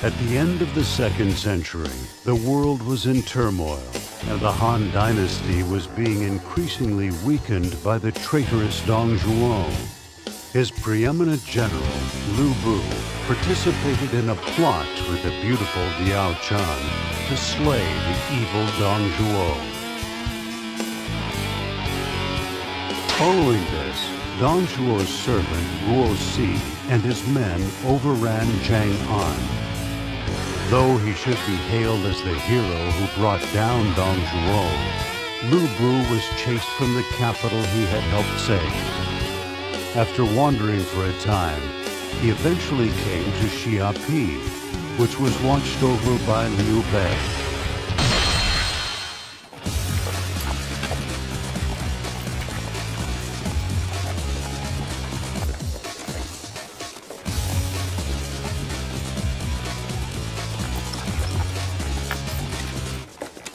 At the end of the 2nd century, the world was in turmoil, and the Han Dynasty was being increasingly weakened by the traitorous Dong Zhuo. His preeminent general, Lu Bu, participated in a plot with the beautiful Liao Chan to slay the evil Dong Zhuo. Following this, Dong Zhuo's servant Guo Si and his men overran Chang'an. Though he should be hailed as the hero who brought down Dong Zhuo, Lu Bu was chased from the capital he had helped save. After wandering for a time, he eventually came to Xiapi, which was watched over by Liu Bei.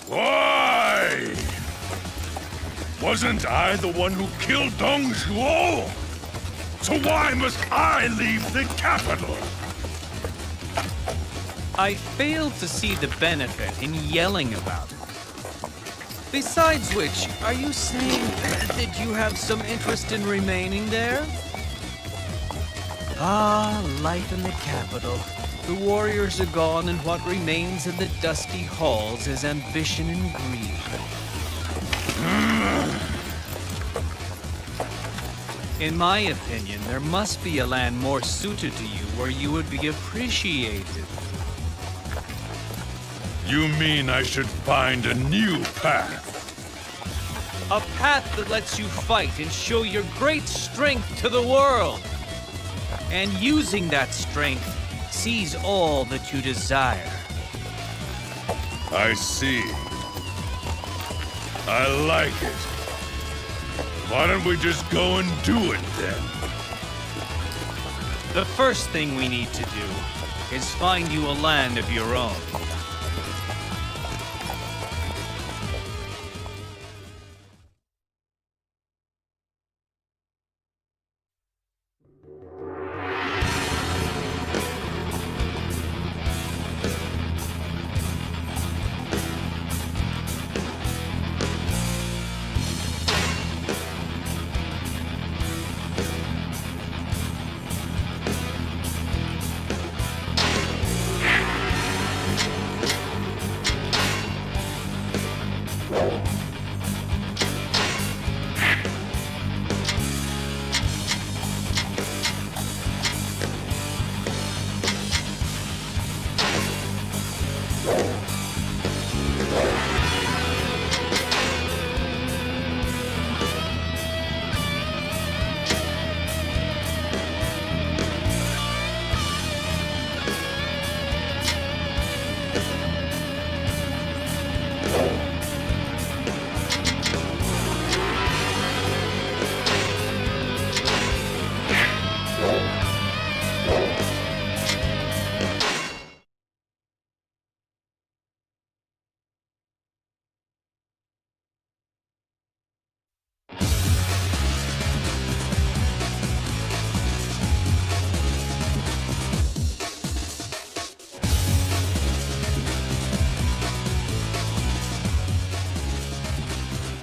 Why? Wasn't I the one who killed Dong Zhuo? So why must I leave the capital? I fail to see the benefit in yelling about it. Besides which, are you saying that you have some interest in remaining there? Ah, life in the capital. The warriors are gone, and what remains in the dusty halls is ambition and greed. In my opinion, there must be a land more suited to you where you would be appreciated. You mean I should find a new path? A path that lets you fight and show your great strength to the world. And using that strength, seize all that you desire. I see. I like it. Why don't we just go and do it then? The first thing we need to do is find you a land of your own.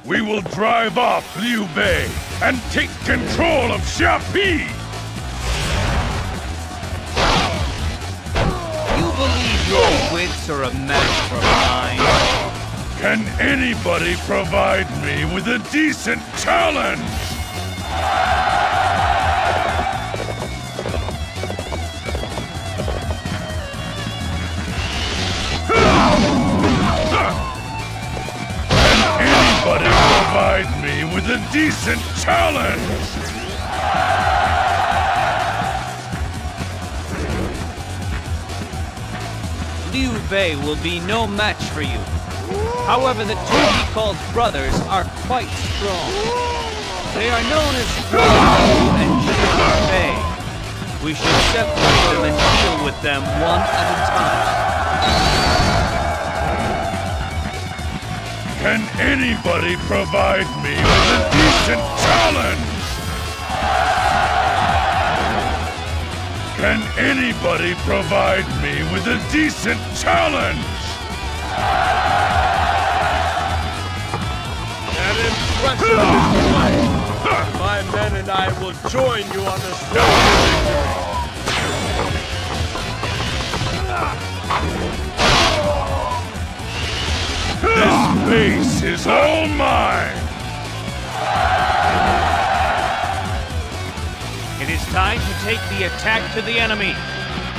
We will drive off Liu Bei and take control of Xiapi! You believe your wits are a match for mine? Can anybody provide me with a decent challenge? Provide me with a decent challenge! Liu Bei will be no match for you. However, the two he called brothers are quite strong. They are known as Musou and Bei. We should separate them and deal with them one at a time. Can anybody provide me with a decent challenge? Can anybody provide me with a decent challenge? An impressive display. My men and I will join you on the stage of victory. This base is all mine! It is time to take the attack to the enemy.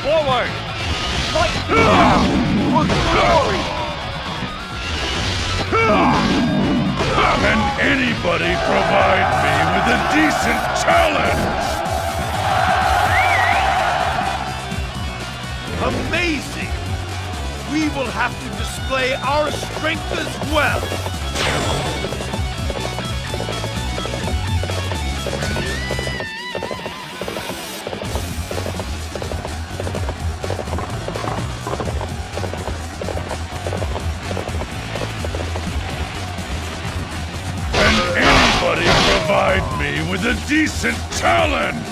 Forward! Fight for glory! Can anybody provide me with a decent challenge? Amazing! We will have to display our strength as well. Provide me with a decent challenge!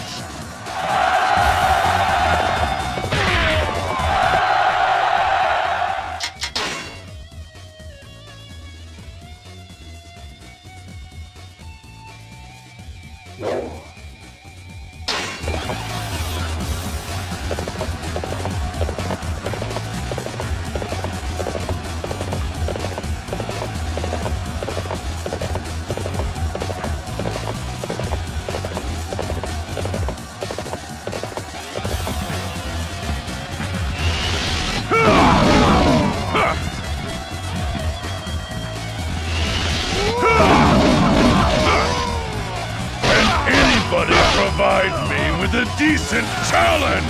Provide me with a decent challenge!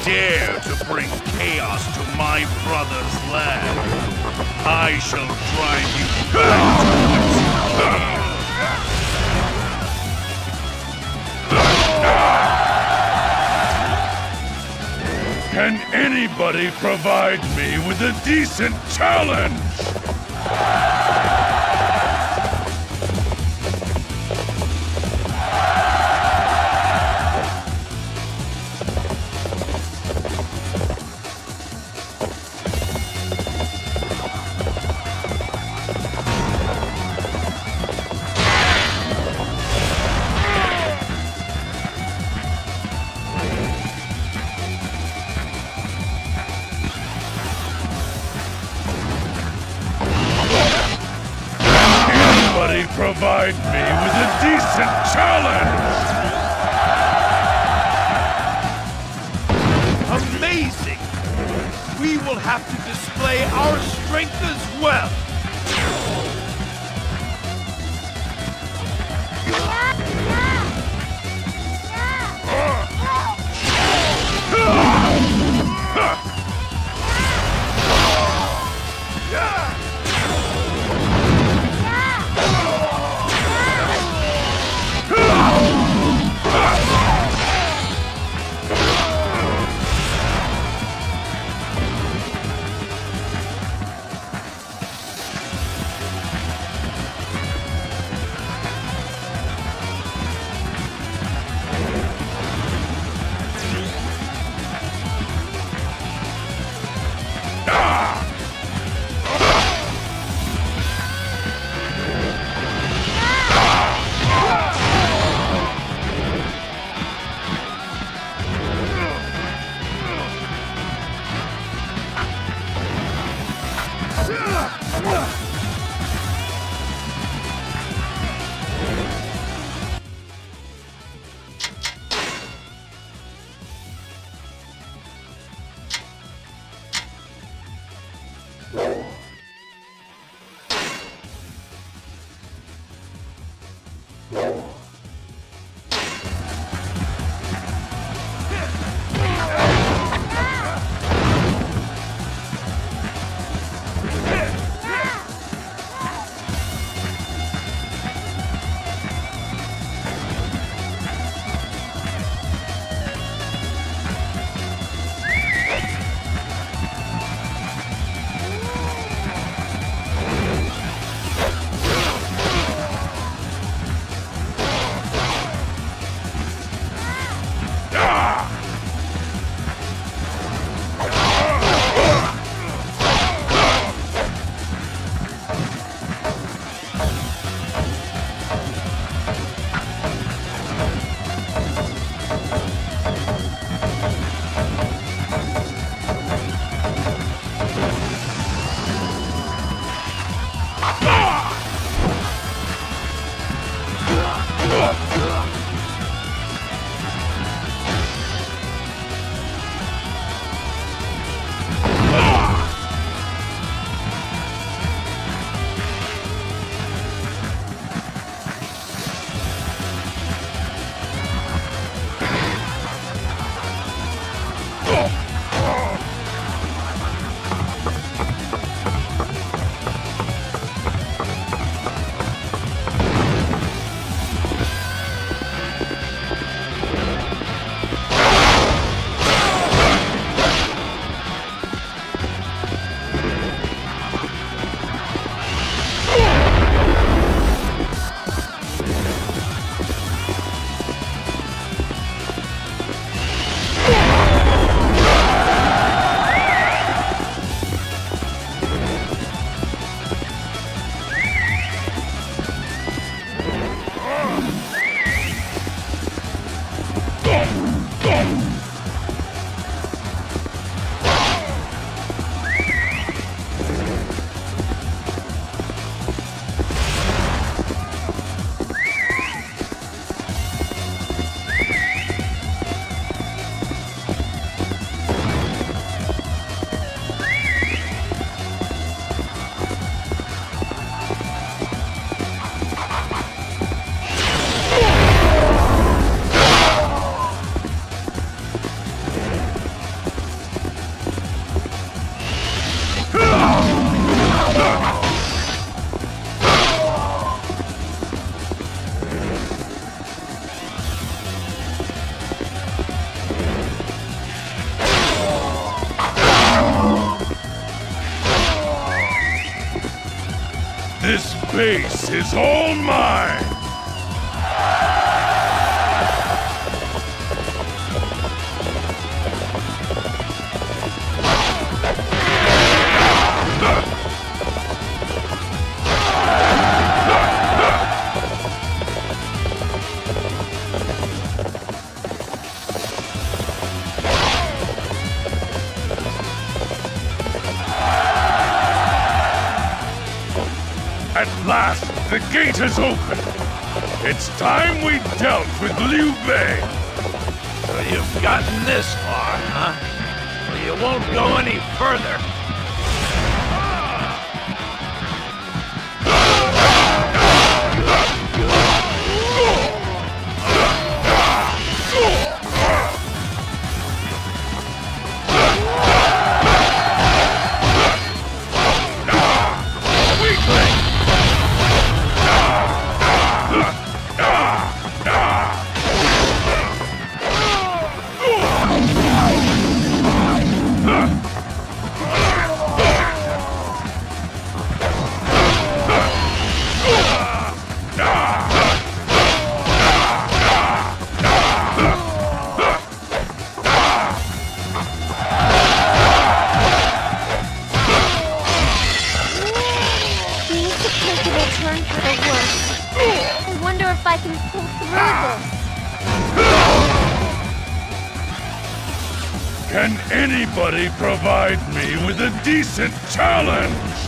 Dare to bring chaos to my brother's land. I shall drive you back to its Can anybody provide me with a decent challenge? Provide me with a decent challenge! Amazing! We will have to display our strength as well. base is all mine! At last, the gate is open. It's time we dealt with Liu Bei. So you've gotten this far, huh? Well, you won't go any further. I can pull through this. Can anybody provide me with a decent challenge?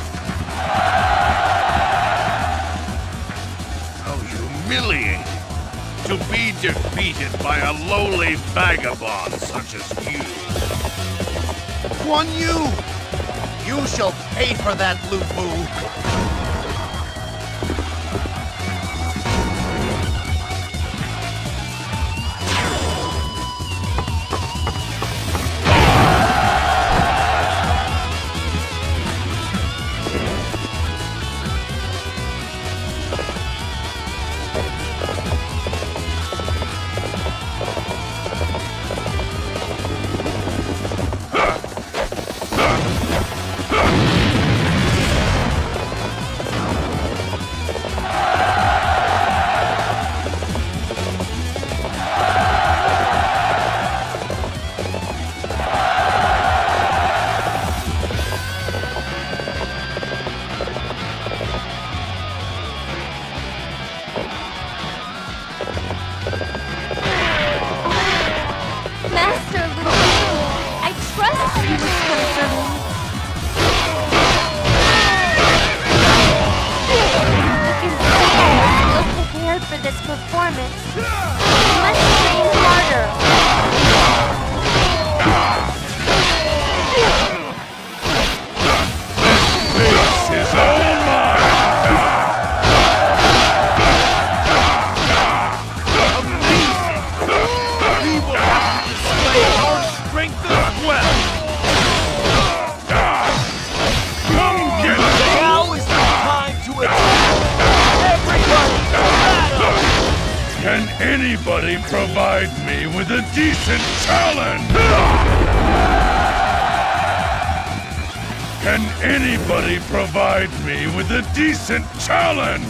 How humiliating to be defeated by a lowly vagabond such as you. Guan Yu! You shall pay for that, Lu Bu! Anybody provide me with a decent challenge? Can anybody provide me with a decent challenge?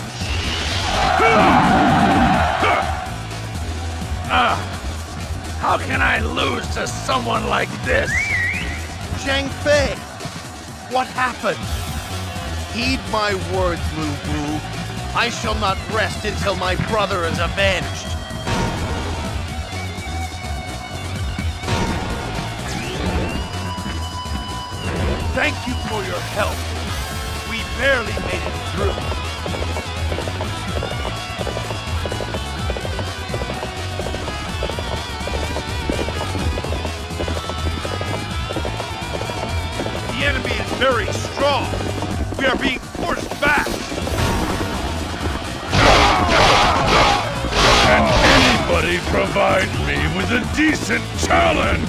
How can I lose to someone like this? Zhang Fei! What happened? Heed my words, Lu Bu. I shall not rest until my brother is avenged. Thank you for your help. We barely made it through. The enemy is very strong. We are being forced back. Can anybody provide me with a decent challenge?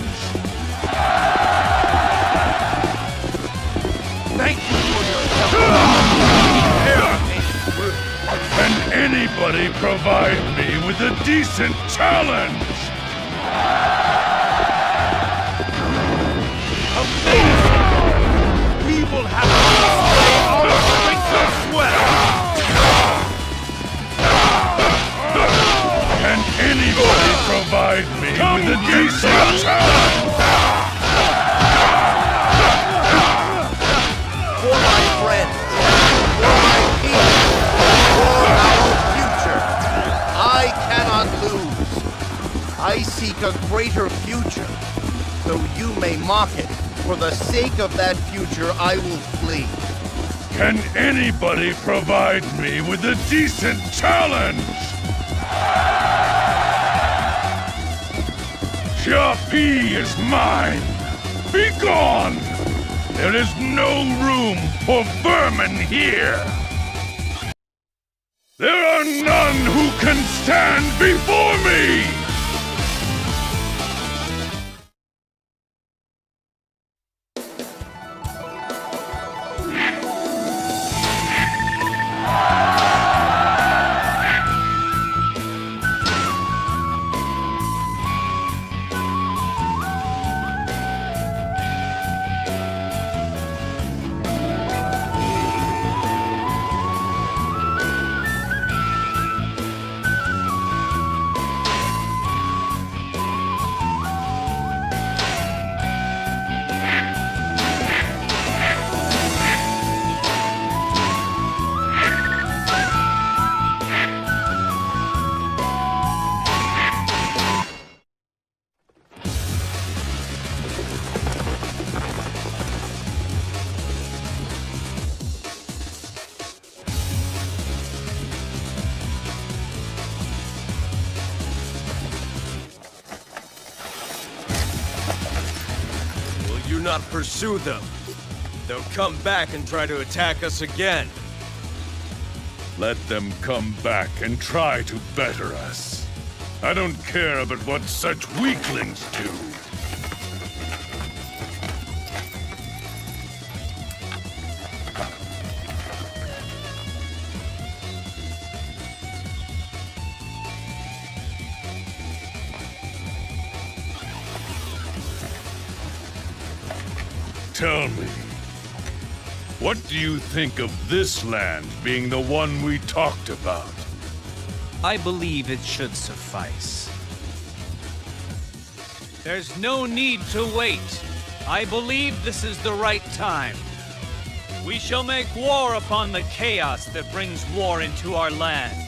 Thank you for your help. Can anybody provide me with a decent challenge? We will have to display our strength as well. provide me with a decent challenge? For my friends, for my people, for our future, I cannot lose. I seek a greater future, though you may mock it. For the sake of that future, I will flee. Can anybody provide me with a decent challenge? Xiapi is mine! Be gone! There is no room for vermin here! There are none who can stand before me! Do not pursue them. They'll come back and try to attack us again. Let them come back and try to better us. I don't care about what such weaklings do. Tell me, what do you think of this land being the one we talked about? I believe it should suffice. There's no need to wait. I believe this is the right time. We shall make war upon the chaos that brings war into our land.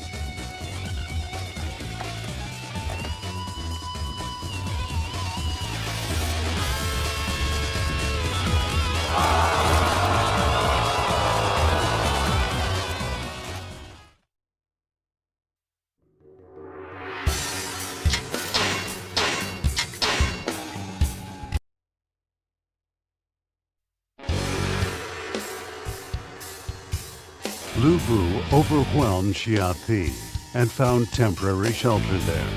Lu Bu overwhelmed Xiapi and found temporary shelter there.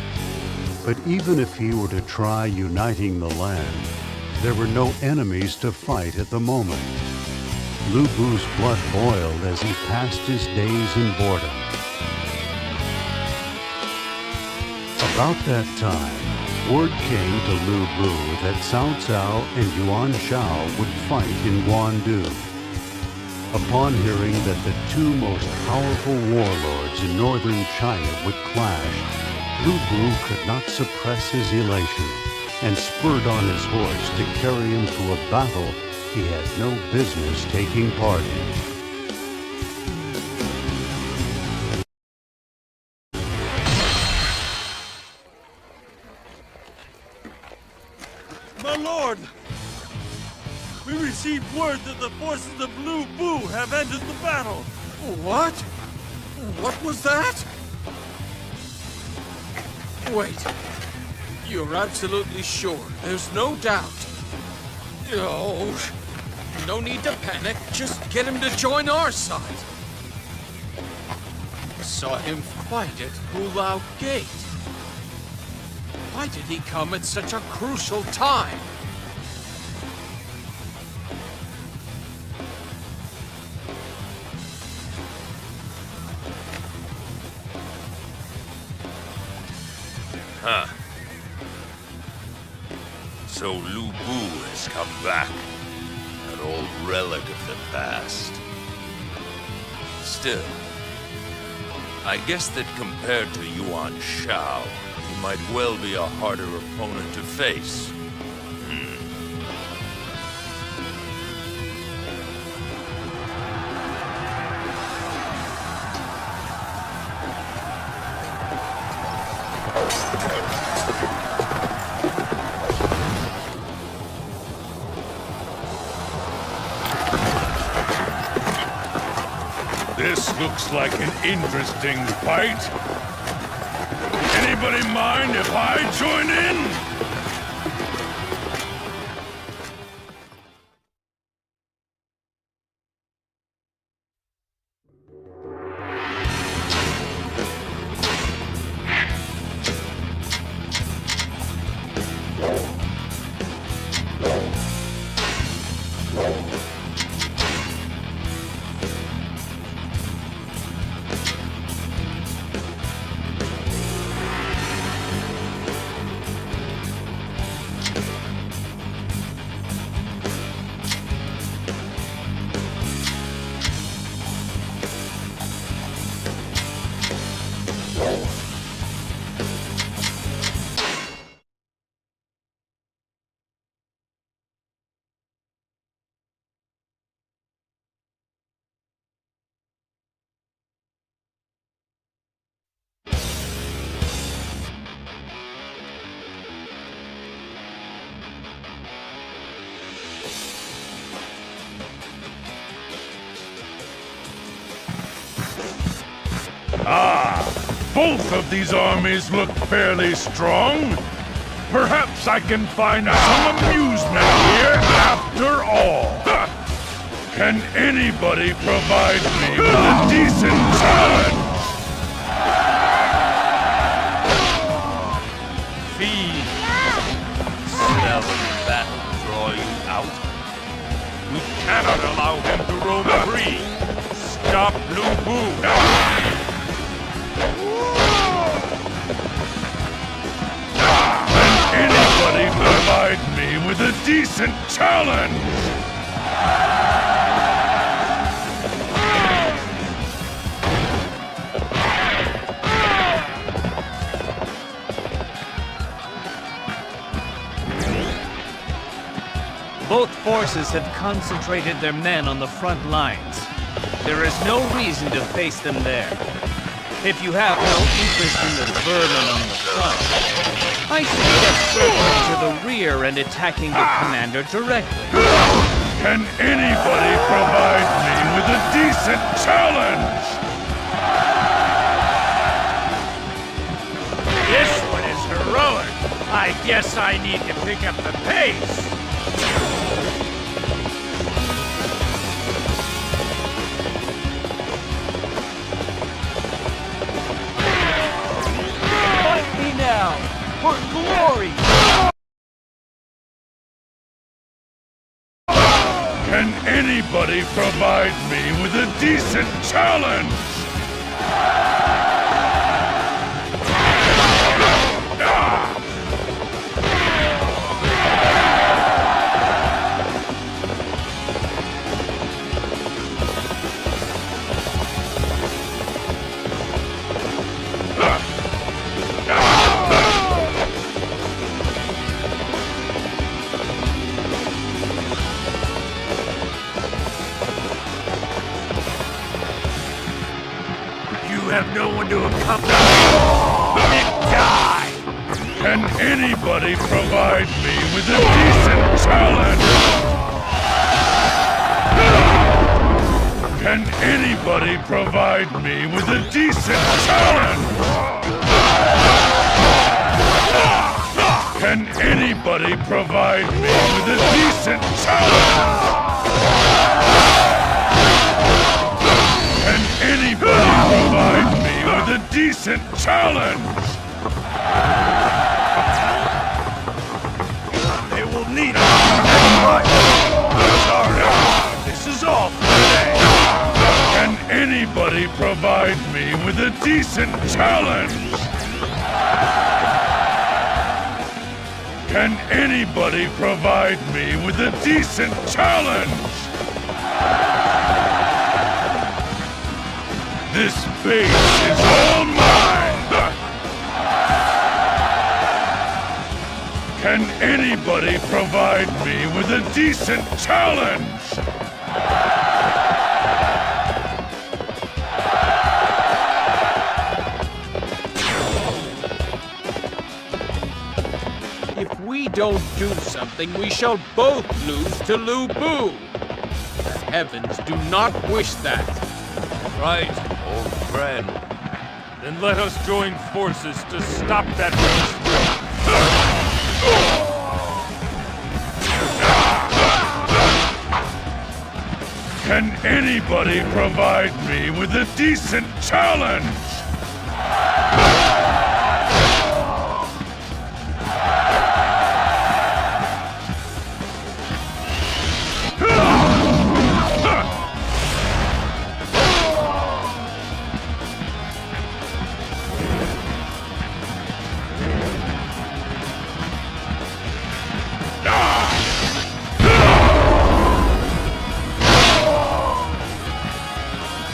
But even if he were to try uniting the land, there were no enemies to fight at the moment. Lu Bu's blood boiled as he passed his days in boredom. About that time, word came to Lu Bu that Cao Cao and Yuan Shao would fight in Guandu. Upon hearing that the two most powerful warlords in northern China would clash, Lu Bu could not suppress his elation and spurred on his horse to carry him to a battle he had no business taking part in. My lord! We received word that the forces of Lu Bu have ended the battle! What? What was that? Wait. You're absolutely sure? There's no doubt? Oh, no need to panic. Just get him to join our side. Saw him fight at Hulao Gate. Why did he come at such a crucial time? Huh. So Lu Bu has come back. An old relic of the past. Still, I guess that compared to Yuan Shao, who might well be a harder opponent to face. This looks like an interesting fight. Anybody mind if I join in? Both of these armies look fairly strong. Perhaps I can find some amusement here after all. Can anybody provide me with a decent challenge? Feed. Smell the battle draw you out. We cannot allow him to roam free. Stop Blue Boo. Anybody provide me with a decent challenge? Both forces have concentrated their men on the front lines. There is no reason to face them there. If you have no interest in the vermin on the front, I suggest circling to the rear and attacking the commander directly. Can anybody provide me with a decent challenge? This one is heroic. I guess I need to pick up the pace. Fight me now, for glory! Can anybody provide me with a decent challenge? Have no one to accompany me. Then die! Can anybody provide me with a decent challenge? Can anybody provide me with a decent challenge? Can anybody provide me with a decent challenge? Can anybody provide me with a decent challenge? They will need it. Sorry. This is all for today. Can anybody provide me with a decent challenge? Can anybody provide me with a decent challenge? This base is all mine! provide me with a decent challenge? If we don't do something, we shall both lose to Lu Bu. The heavens do not wish that. Right, old friend. Then let us join forces to stop that beast. Can anybody provide me with a decent challenge?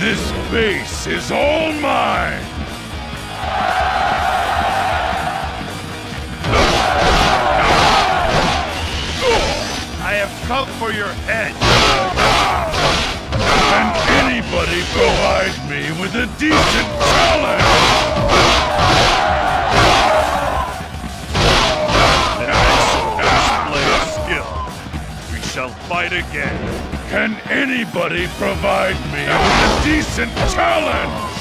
This base is all mine! I have come for your head. Can anybody provide me with a decent challenge? Display of skill. We shall fight again. Can anybody provide me with a decent challenge?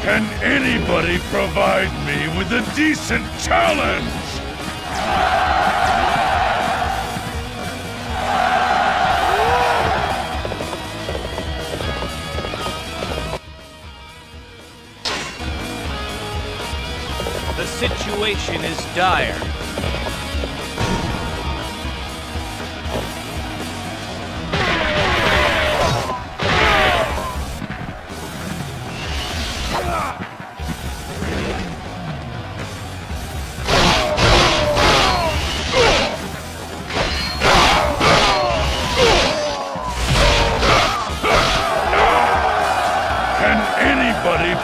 Can anybody provide me with a decent challenge? The situation is dire.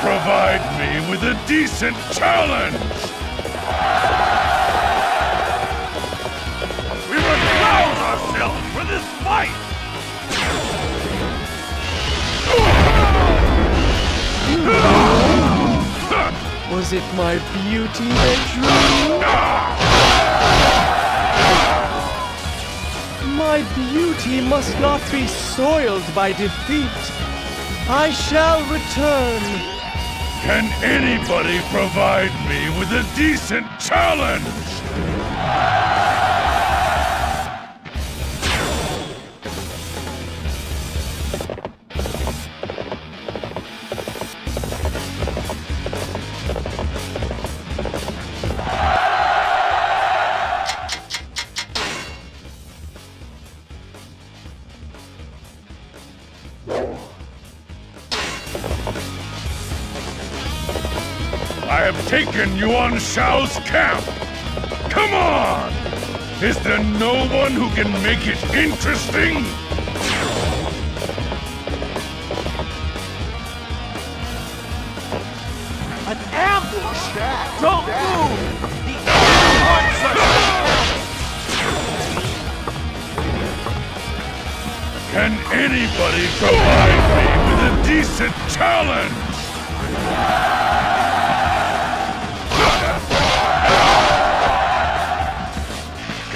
Provide me with a decent challenge! We must rouse ourselves for this fight! Was it my beauty that drew? My beauty must not be soiled by defeat. I shall return. Can anybody provide me with a decent challenge? I have taken Yuan Shao's camp! Come on! Is there no one who can make it interesting? An ambush! Don't move! The enemy wants us! Can anybody provide me with a decent challenge?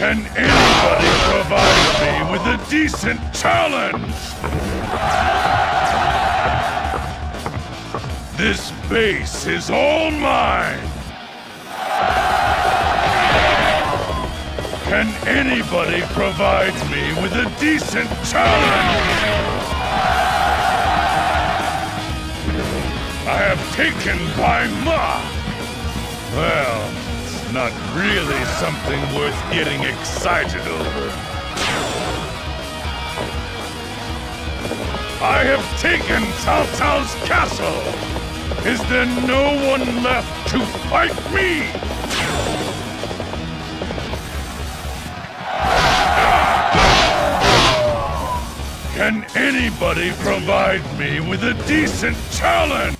Can anybody provide me with a decent challenge? This base is all mine! Can anybody provide me with a decent challenge? I have taken Bai Ma! Well, not really something worth getting excited over. I have taken Cao Cao's castle! Is there no one left to fight me? Can anybody provide me with a decent challenge?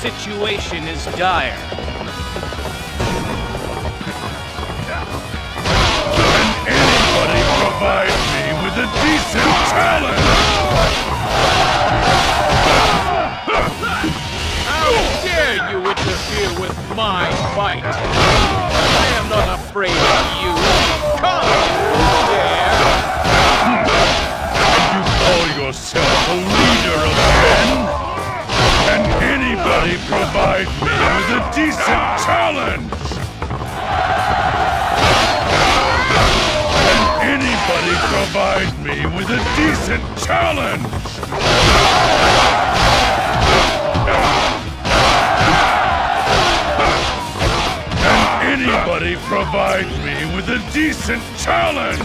situation is dire. Can anybody provide me with a decent challenge? How dare you interfere with my fight? I am not afraid of you. Come, you dare! You call yourself a leader of men? Can anybody provide me with a decent challenge? Can anybody provide me with a decent challenge? Anybody provide me with a decent challenge?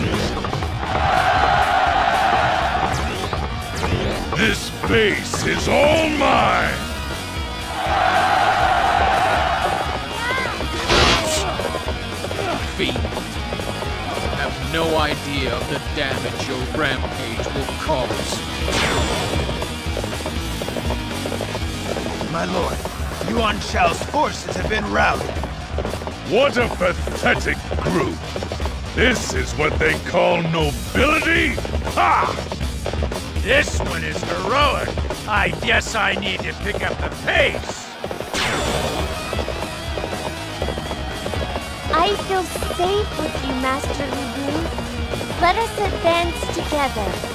This base is all mine! Fiend. You have no idea of the damage your rampage will cause. My lord, Yuan Shao's forces have been routed. What a pathetic group! This is what they call nobility? Ha! This one is heroic. I guess I need to pick up the pace. I feel safe with you, Master Musou. Let us advance together.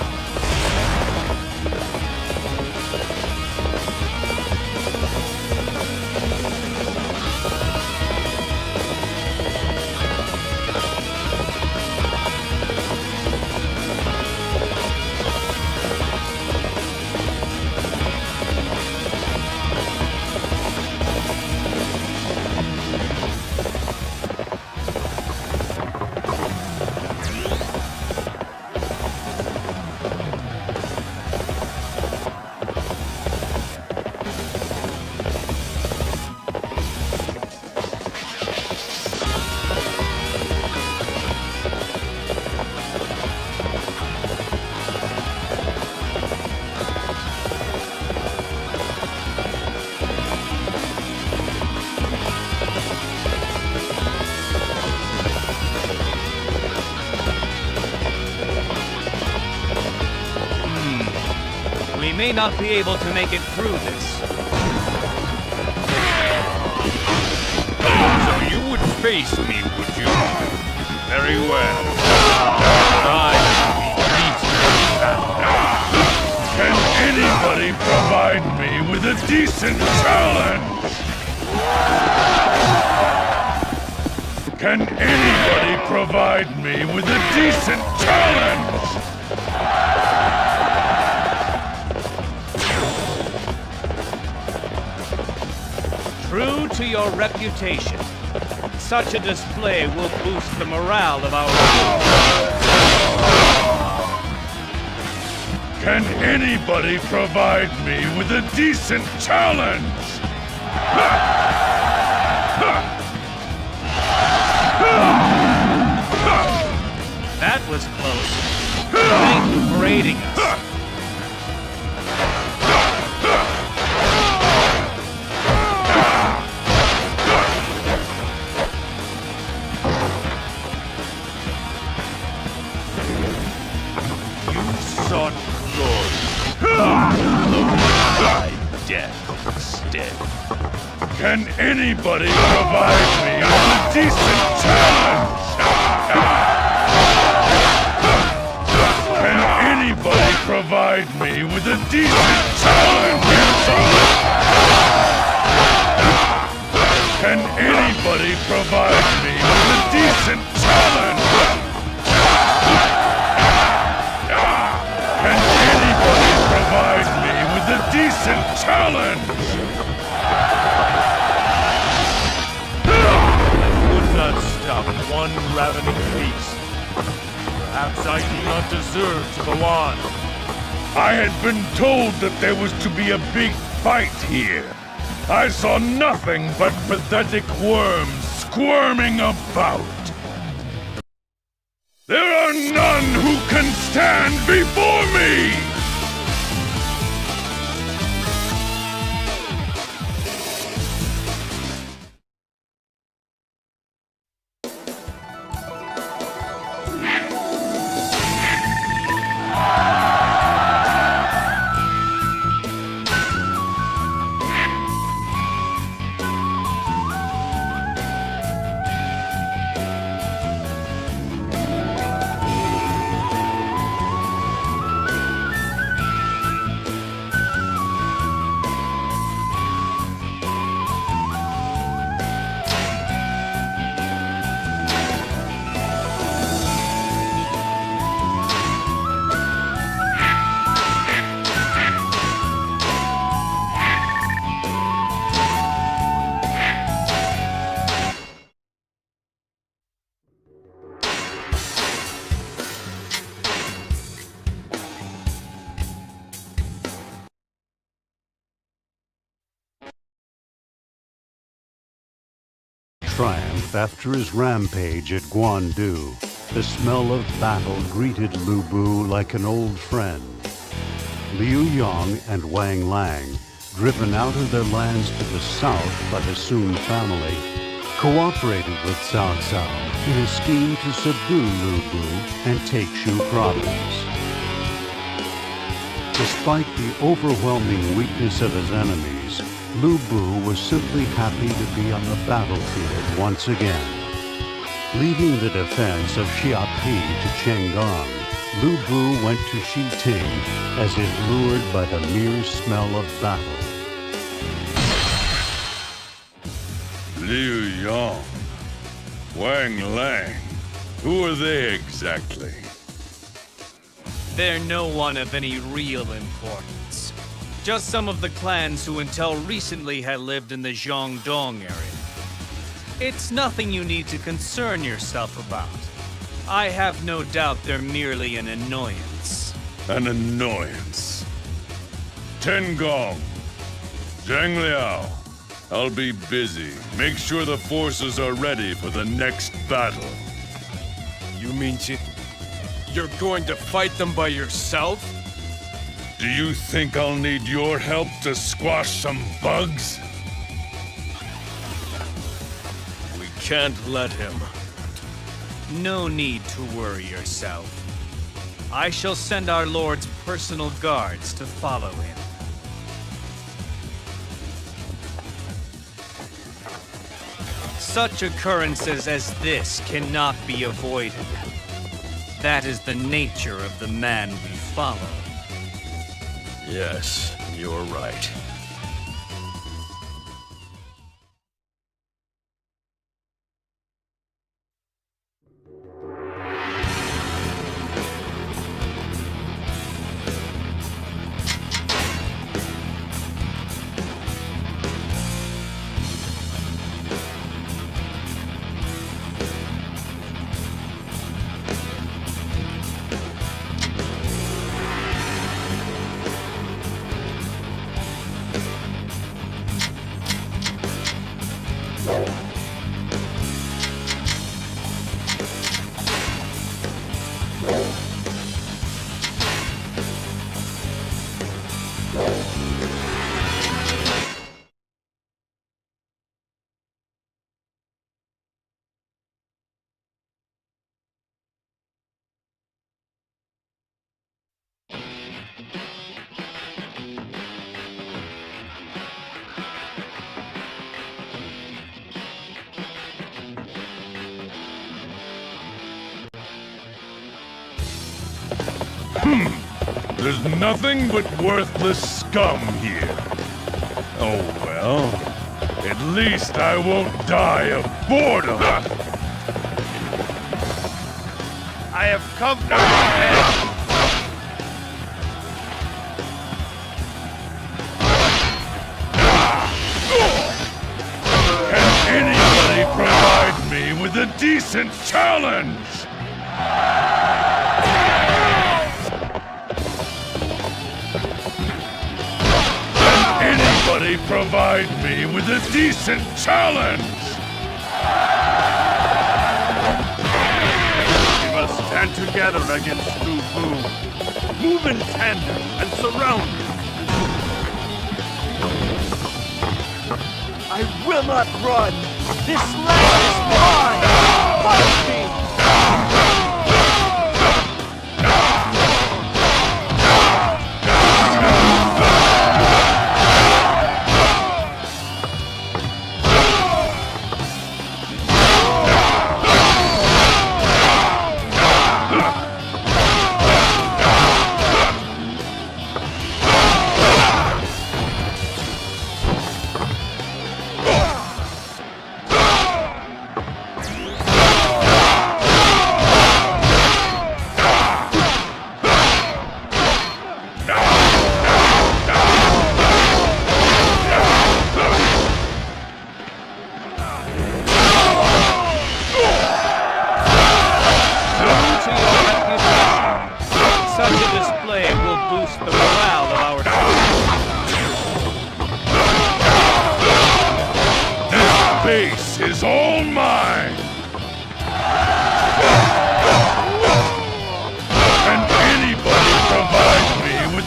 We may not be able to make it through this. So you would face me, would you? Very well. I Can anybody provide me with a decent challenge? Can anybody provide me with a decent challenge? True to your reputation, such a display will boost the morale of our group. Can anybody provide me with a decent challenge? That was close. Thank you for aiding us. sought glory. My death instead. Can anybody provide me with a decent challenge? Can anybody provide me with a decent challenge? Can anybody provide me with a decent challenge? Can anybody provide me with a decent challenge? Would not stop one ravening beast. Perhaps I do not deserve to go on. I had been told that there was to be a big fight here. I saw nothing but pathetic worms squirming about. There are none who can stand before me! triumph after his rampage at Guandu, the smell of battle greeted Lu Bu like an old friend. Liu Yong and Wang Lang, driven out of their lands to the south by the Sun family, cooperated with Cao Cao in a scheme to subdue Lu Bu and take Shu province. Despite the overwhelming weakness of his enemies, Lu Bu was simply happy to be on the battlefield once again. Leaving the defense of Xiapi to Chenggong, Lu Bu went to Shiting as if lured by the mere smell of battle. Liu Yong, Wang Lang, who are they exactly? They're no one of any real importance. Just some of the clans who until recently had lived in the Jiangdong area. It's nothing you need to concern yourself about. I have no doubt they're merely an annoyance. An annoyance. Tengong, Zhang Liao, I'll be busy. Make sure the forces are ready for the next battle. You mean you're going to fight them by yourself? Do you think I'll need your help to squash some bugs? We can't let him. No need to worry yourself. I shall send our Lord's personal guards to follow him. Such occurrences as this cannot be avoided. That is the nature of the man we follow. Yes, you're right. There's nothing but worthless scum here. Oh well, at least I won't die of boredom. I have come to revenge. Can anybody provide me with a decent challenge? Anybody provide me with a decent challenge? We must stand together against Lu Bu. Move in tandem and surround him. I will not run! This land is mine! Fight me!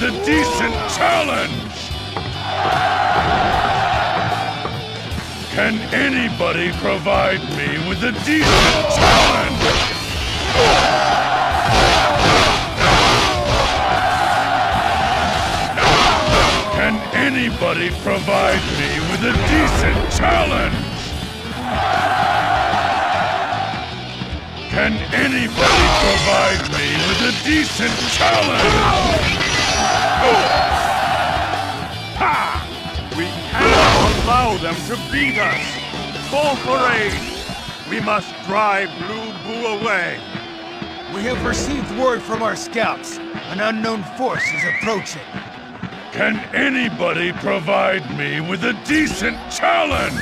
with a decent challenge? Can anybody provide me with a decent challenge? Can anybody provide me with a decent challenge? Can anybody provide me with a decent challenge? Ha! We cannot allow them to beat us! Call for aid! We must drive Blue Boo away! We have received word from our scouts. An unknown force is approaching. Can anybody provide me with a decent challenge?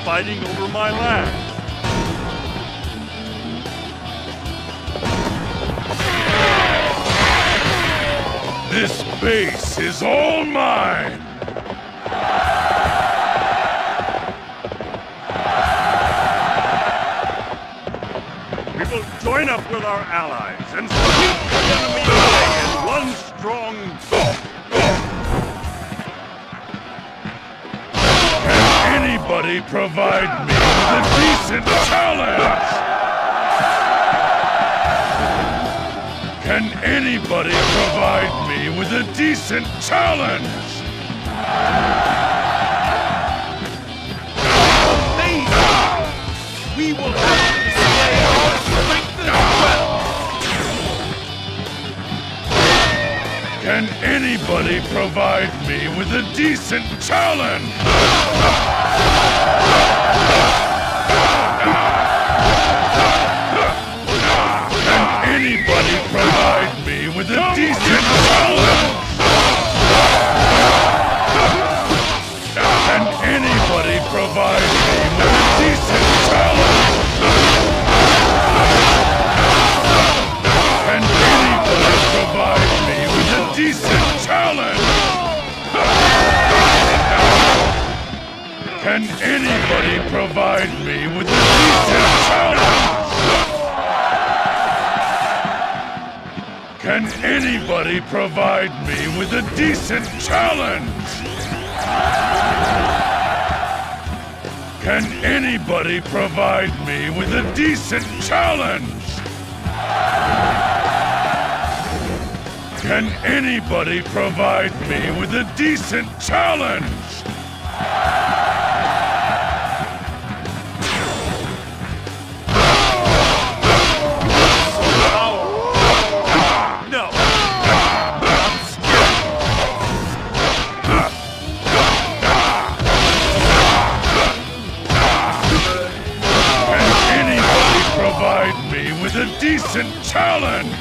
Fighting over my land. This base is all mine! We will join up with our allies and sweep the enemy away in one strong... Anybody provide me with a decent challenge? Can anybody provide me with a decent challenge? Amazing! We will have to display our strength as well! Can anybody provide me with a decent challenge? Can anybody provide me with a decent challenge? Can anybody provide me with a decent challenge? Can anybody provide me with a decent challenge? Can anybody provide me with a decent challenge? Can anybody provide me with a decent challenge? Can anybody provide me with a decent challenge? Can anybody provide me with a decent challenge? A decent challenge!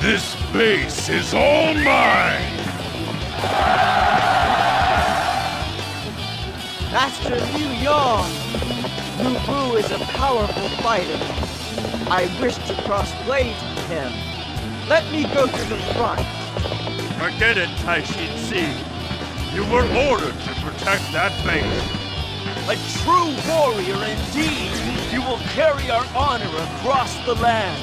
This base is all mine! Master Liu Yang! Musou is a powerful fighter. I wish to cross blades with him. Let me go to the front. Forget it, Taishin Si. You were ordered to protect that base. A true warrior indeed! You will carry our honor across the land!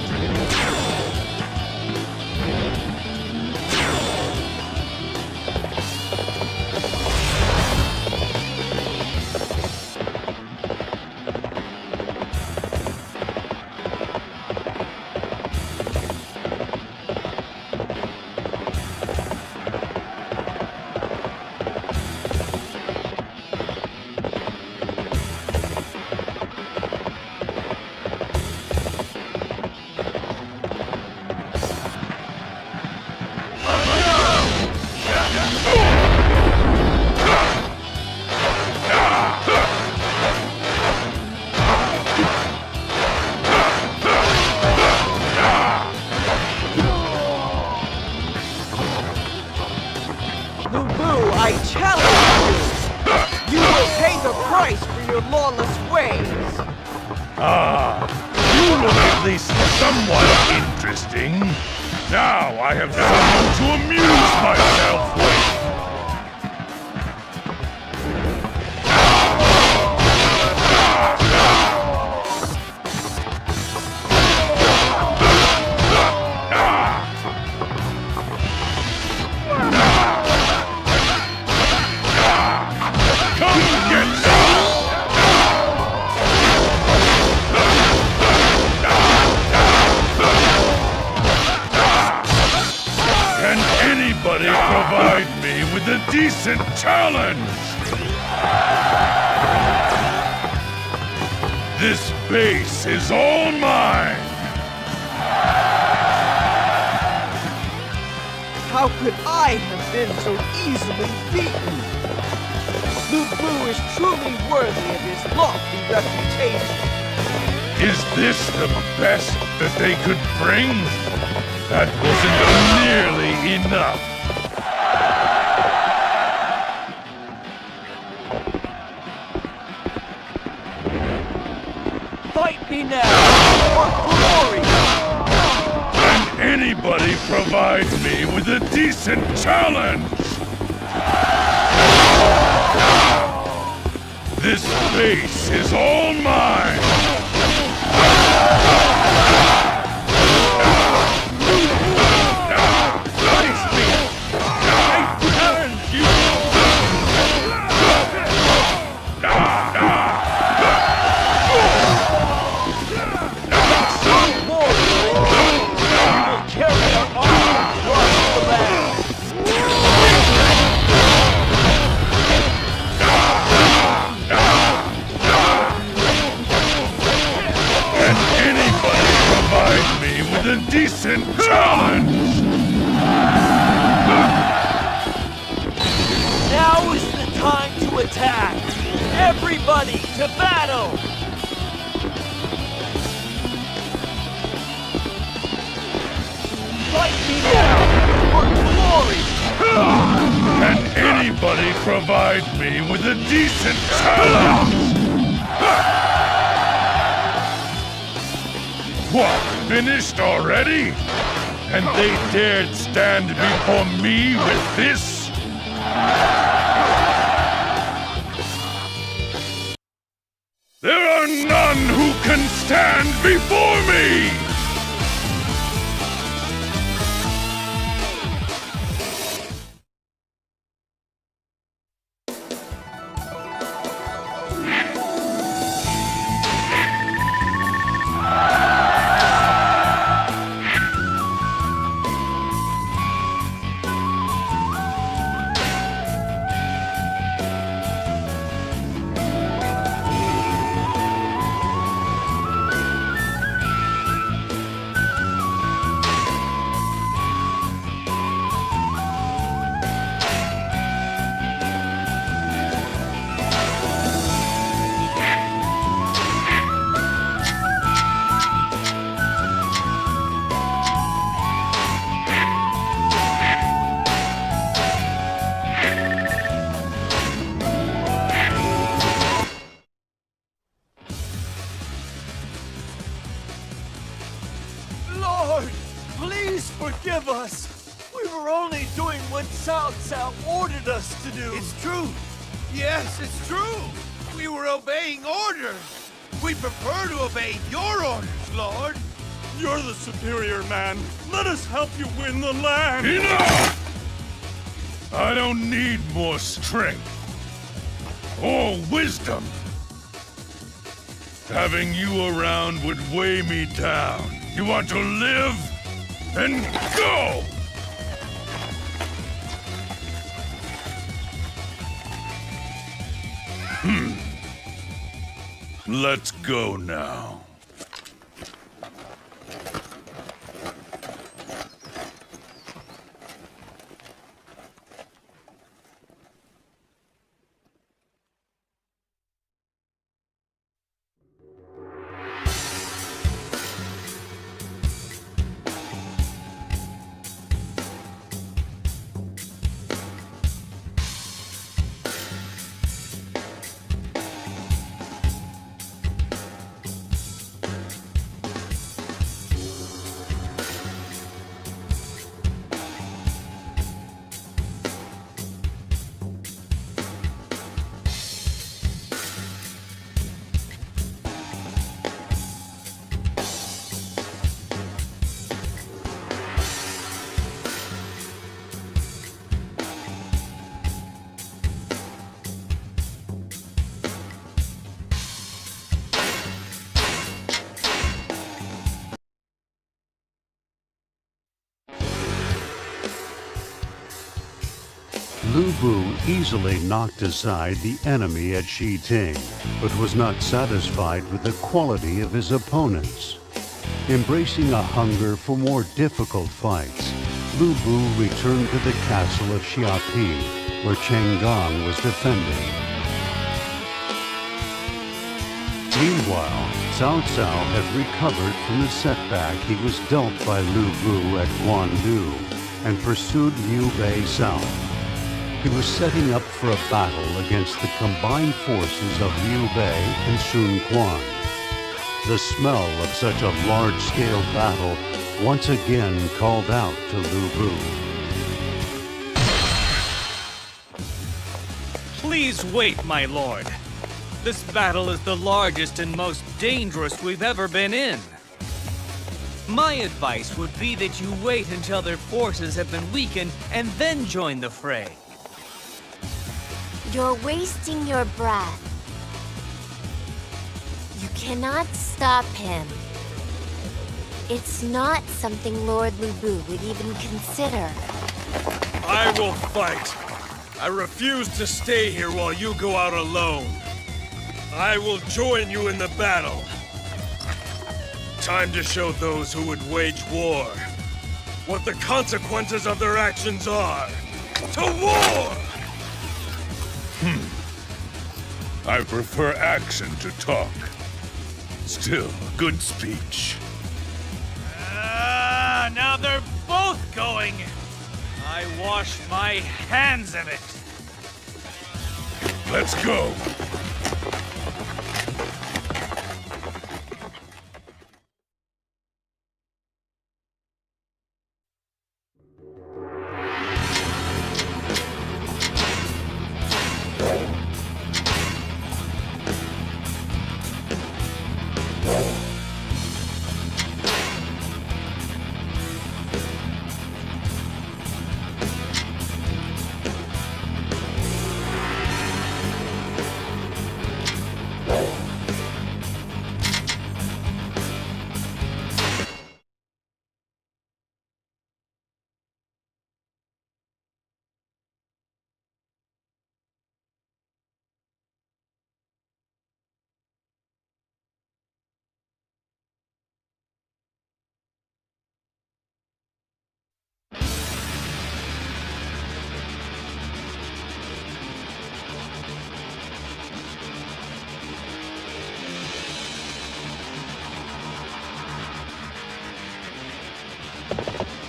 Musou, I challenge you! You will pay the price for your lawless ways! You look at least somewhat interesting. Now I have someone to amuse myself with. Provide me with a decent challenge! This base is all mine! How could I have been so easily beaten? Musou is truly worthy of his lofty reputation. Is this the best that they could bring? That wasn't nearly enough. Fight me now, for glory! Can anybody provide me with a decent challenge? This base is all mine! A decent challenge! Now is the time to attack! Everybody to battle! Fight me now for glory! Can anybody provide me with a decent challenge? What, finished already? And they dared stand before me with this? There are none who can stand before me! Lord, please forgive us. We were only doing what Cao Cao ordered us to do. It's true. Yes, it's true. We were obeying orders. We prefer to obey your orders, Lord. You're the superior man. Let us help you win the land. Enough! I don't need more strength. Or wisdom. Having you around would weigh me down. You want to live? Then go! Let's go now. Lu Bu easily knocked aside the enemy at Shiting, but was not satisfied with the quality of his opponents. Embracing a hunger for more difficult fights, Lu Bu returned to the castle of Xiapi, where Chang'an was defending. Meanwhile, Cao Cao had recovered from the setback he was dealt by Lu Bu at Guandu and pursued Liu Bei south. He was setting up for a battle against the combined forces of Liu Bei and Sun Quan. The smell of such a large-scale battle once again called out to Lu Bu. Please wait, my lord. This battle is the largest and most dangerous we've ever been in. My advice would be that you wait until their forces have been weakened and then join the fray. You're wasting your breath. You cannot stop him. It's not something Lord Lu Bu would even consider. I will fight. I refuse to stay here while you go out alone. I will join you in the battle. Time to show those who would wage war what the consequences of their actions are. To war! I prefer action to talk. Still, good speech. Now they're both going. I wash my hands of it. Let's go.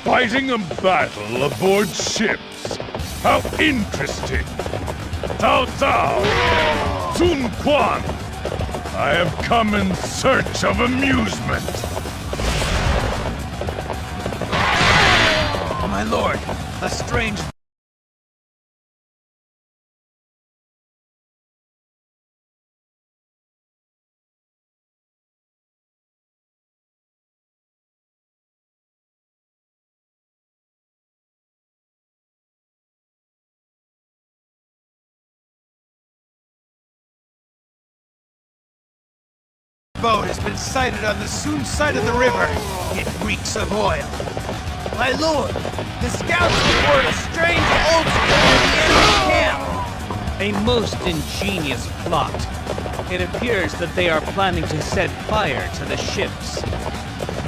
Fighting a battle aboard ships. How interesting. Cao Cao! Sun Quan! I have come in search of amusement. Oh, my lord, a strange... boat has been sighted on the Sun side of the river. It reeks of oil. My lord, the scouts report a strange ulster in the enemy camp. A most ingenious plot. It appears that they are planning to set fire to the ships.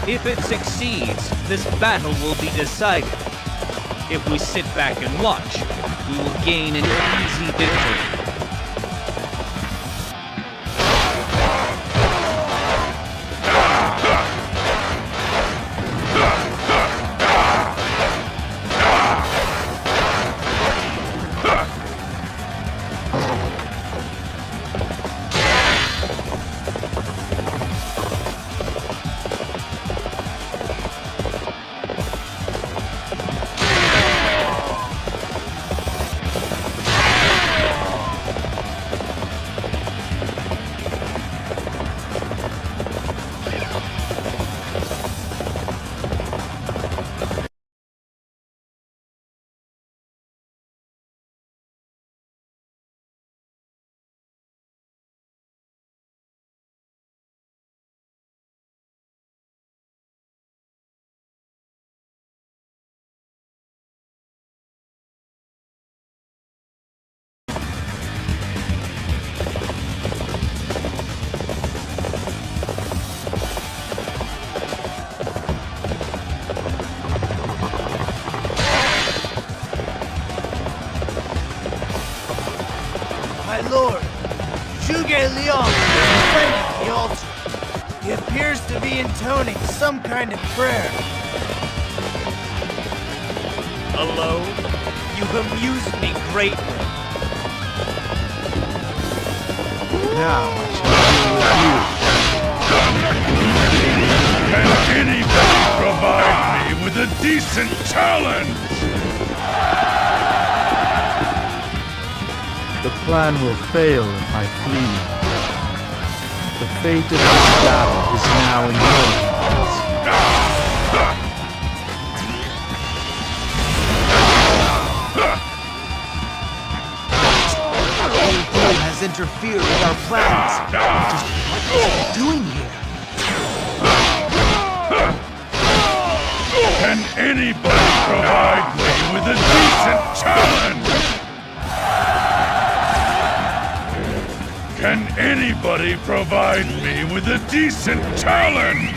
If it succeeds, this battle will be decided. If we sit back and watch, we will gain an easy victory. My lord, Zhuge Liang is defending the altar. He appears to be intoning some kind of prayer. Alone, you've amused me greatly. Now I shall deal with you. Can anybody provide me with a decent challenge? The plan will fail if I flee. The fate of this battle is now in your hands. Musou has interfered with our plans. Just what is he doing here? Can anybody provide me with a decent challenge? Can anybody provide me with a decent challenge?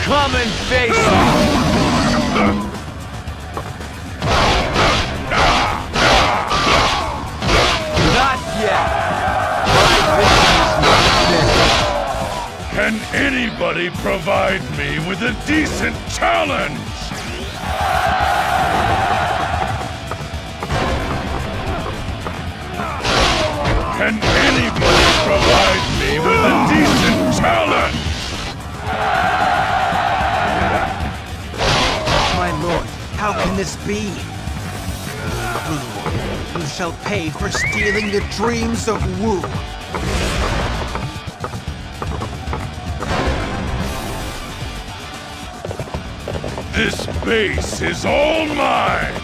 Come and face me! Not yet! My vision is not finished. Can anybody provide me with a decent challenge? Can anybody provide me with a decent challenge? My lord, how can this be? You shall pay for stealing the dreams of Wu. This base is all mine!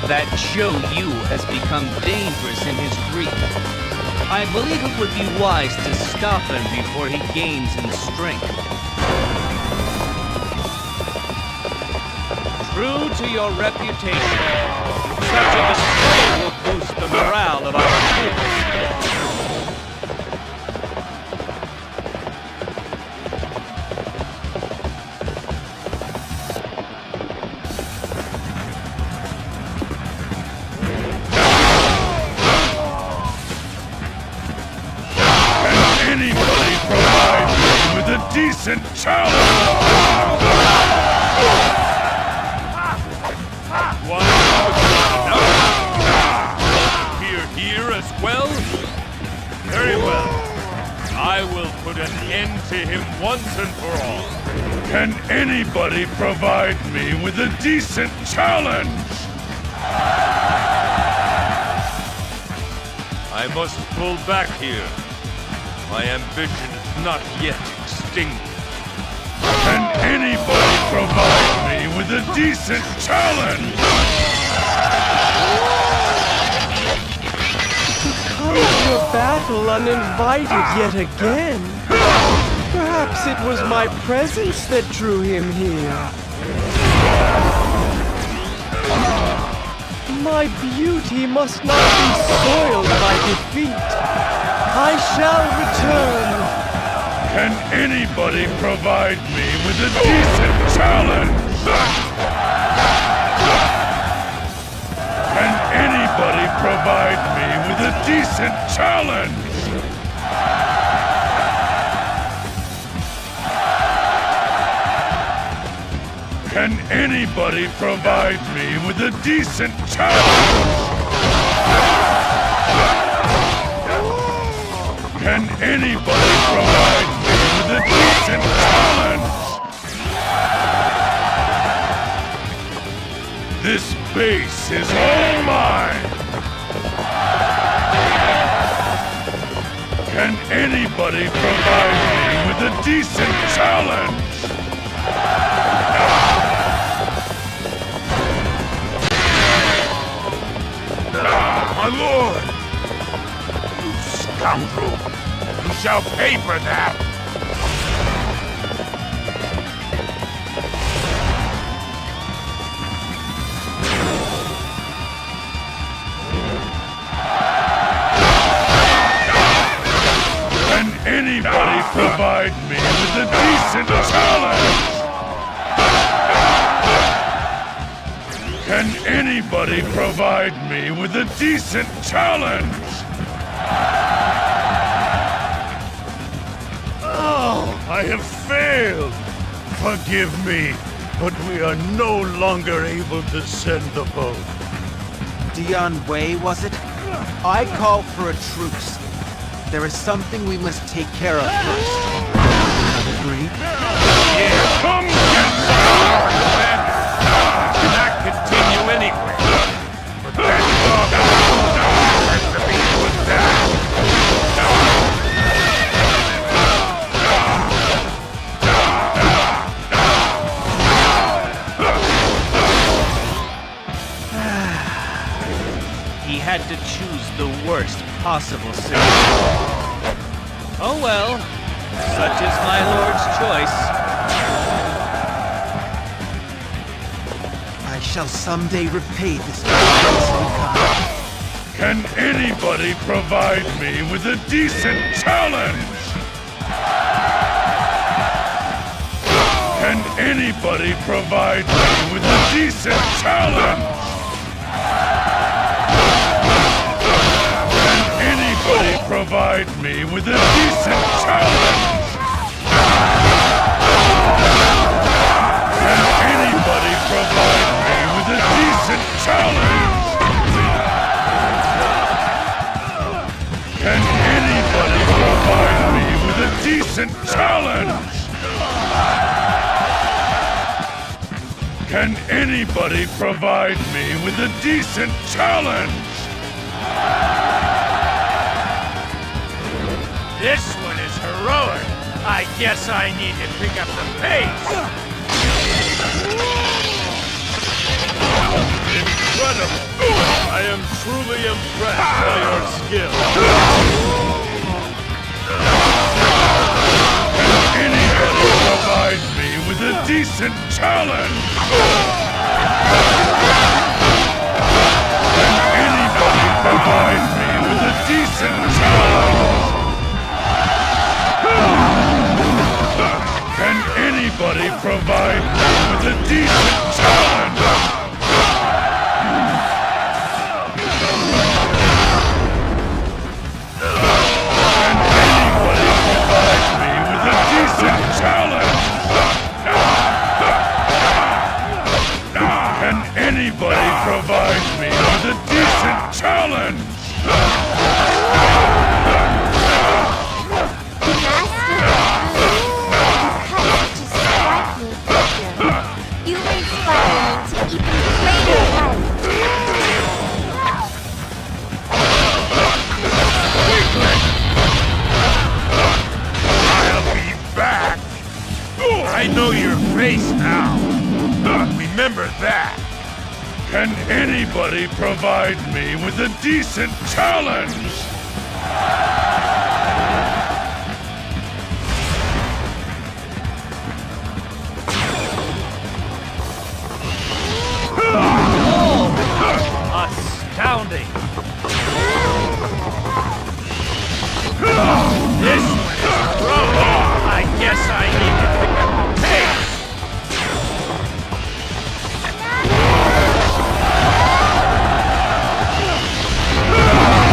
That Zhou Yu has become dangerous in his greed. I believe it would be wise to stop him before he gains in strength. True to your reputation, such a display will boost the morale of our troops. Anybody provide me with a decent challenge? Here as well? Very well. I will put an end to him once and for all. Can anybody provide me with a decent challenge? I must pull back here. My ambition is not yet extinct. Can anybody provide me with a decent challenge? Come to a battle uninvited yet again. Perhaps it was my presence that drew him here. My beauty must not be soiled by defeat. I shall return. Can anybody provide me with a decent challenge? Can anybody provide me with a decent challenge? Can anybody provide me with a decent challenge? Can anybody provide me with a decent challenge? This base is all mine! Can anybody provide me with a decent challenge? My lord! You scoundrel! You shall pay for that! Can anybody provide me with a decent challenge? Can anybody provide me with a decent challenge? Oh, I have failed! Forgive me, but we are no longer able to send the boat. Dion Wei, was it? I call for a truce. There is something we must take care of first. Agree? Yeah, come get some! Cannot continue anyway. But that dog has to be put down! He had to choose the worst possible scenario. Oh well, such is my lord's choice. I shall someday repay this disgraceful kind. Can anybody provide me with a decent challenge? Can anybody provide me with a decent challenge? Anybody provide me with a decent challenge? Can anybody provide me with a decent challenge? Can anybody provide me with a decent challenge? Can anybody provide me with a decent challenge? This one is heroic. I guess I need to pick up the pace. Incredible! I am truly impressed by your skill. Can anybody provide me with a decent challenge? Can anybody provide me with a decent challenge? Can anybody provide me with a decent challenge? Can anybody provide me with a decent challenge? Can anybody provide me with a decent challenge? You inspire me to even greater heights. I'll be back. I know your face now. Remember that. Can anybody provide me with a decent challenge? Astounding! This one is heroic. I guess I need to pick up the pace.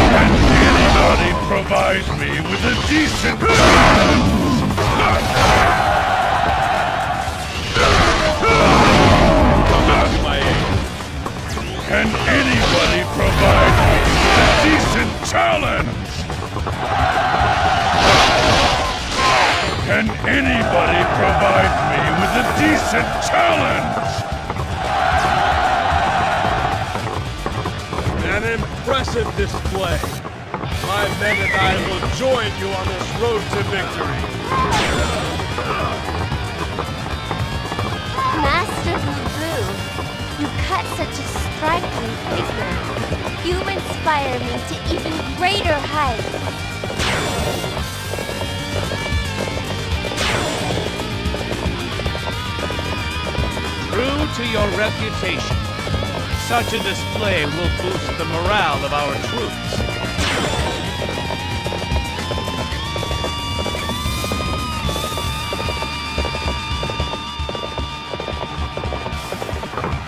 Can anybody provide Can anybody provide me with a decent challenge? An impressive display. My men and I will join you on this road to victory. Master Musou, you cut such a striking figure. You inspire me to even greater heights. True to your reputation, such a display will boost the morale of our troops.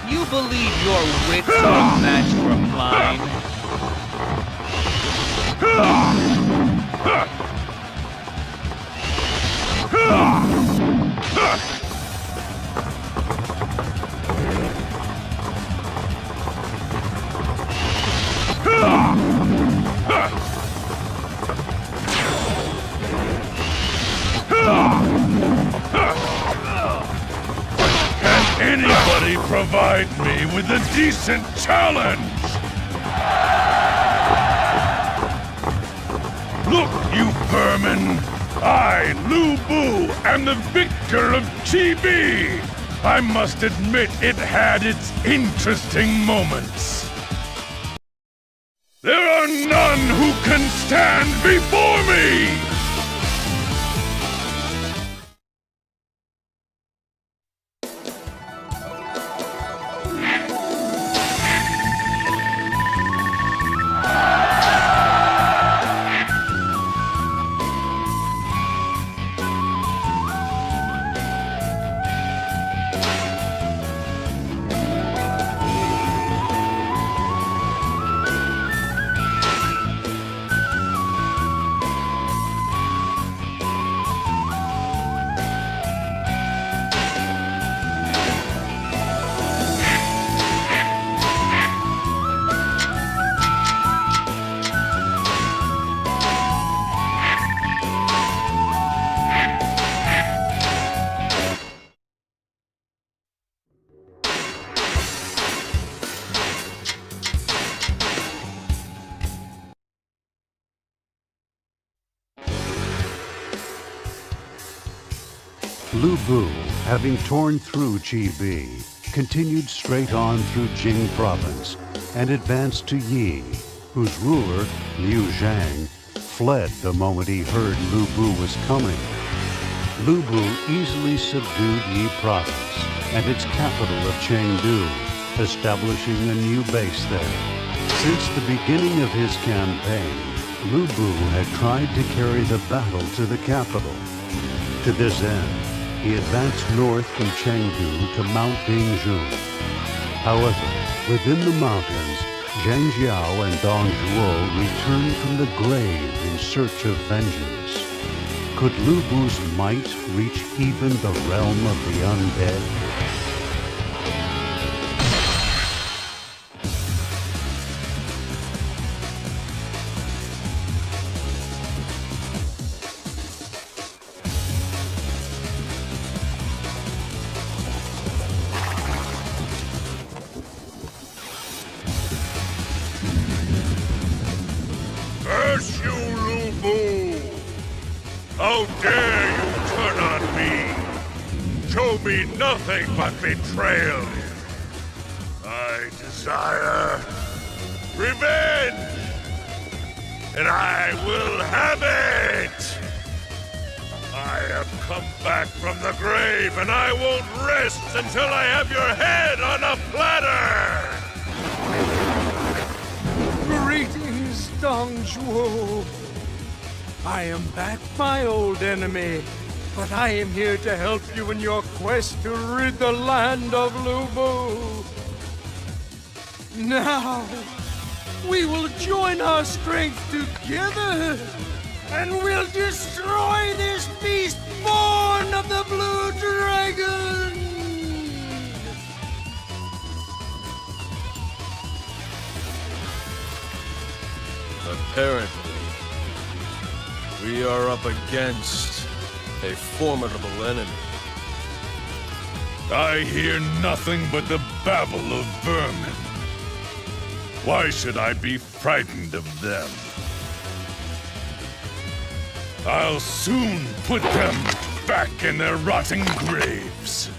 You believe your wits are a match for mine? Anybody provide me with a decent challenge? Look, you vermin! I, Lu Bu, am the victor of Chi-Bi! I must admit it had its interesting moments. There are none who can stand before me! Lu Bu, having torn through Chi-Bi, continued straight on through Jing province and advanced to Yi, whose ruler, Liu Zhang, fled the moment he heard Lu Bu was coming. Lu Bu easily subdued Yi province and its capital of Chengdu, establishing a new base there. Since the beginning of his campaign, Lu Bu had tried to carry the battle to the capital. To this end, he advanced north from Chengdu to Mount Bingjun. However, within the mountains, Zhang Jiao and Dong Zhuo returned from the grave in search of vengeance. Could Lu Bu's might reach even the realm of the undead? Curse you, Lu Bu! How dare you turn on me? Show me nothing but betrayal. I desire revenge, and I will have it! I have come back from the grave, and I won't rest until I have your head on a platter! Greetings, Dong Zhuo. I am back, my old enemy, but I am here to help you in your quest to rid the land of Lu Bu. Now, we will join our strength together, and we'll destroy this beast born of the Blue Dragon! Apparently, we are up against A formidable enemy. I hear nothing but the babble of vermin. Why should I be frightened of them? I'll soon put them back in their rotting graves.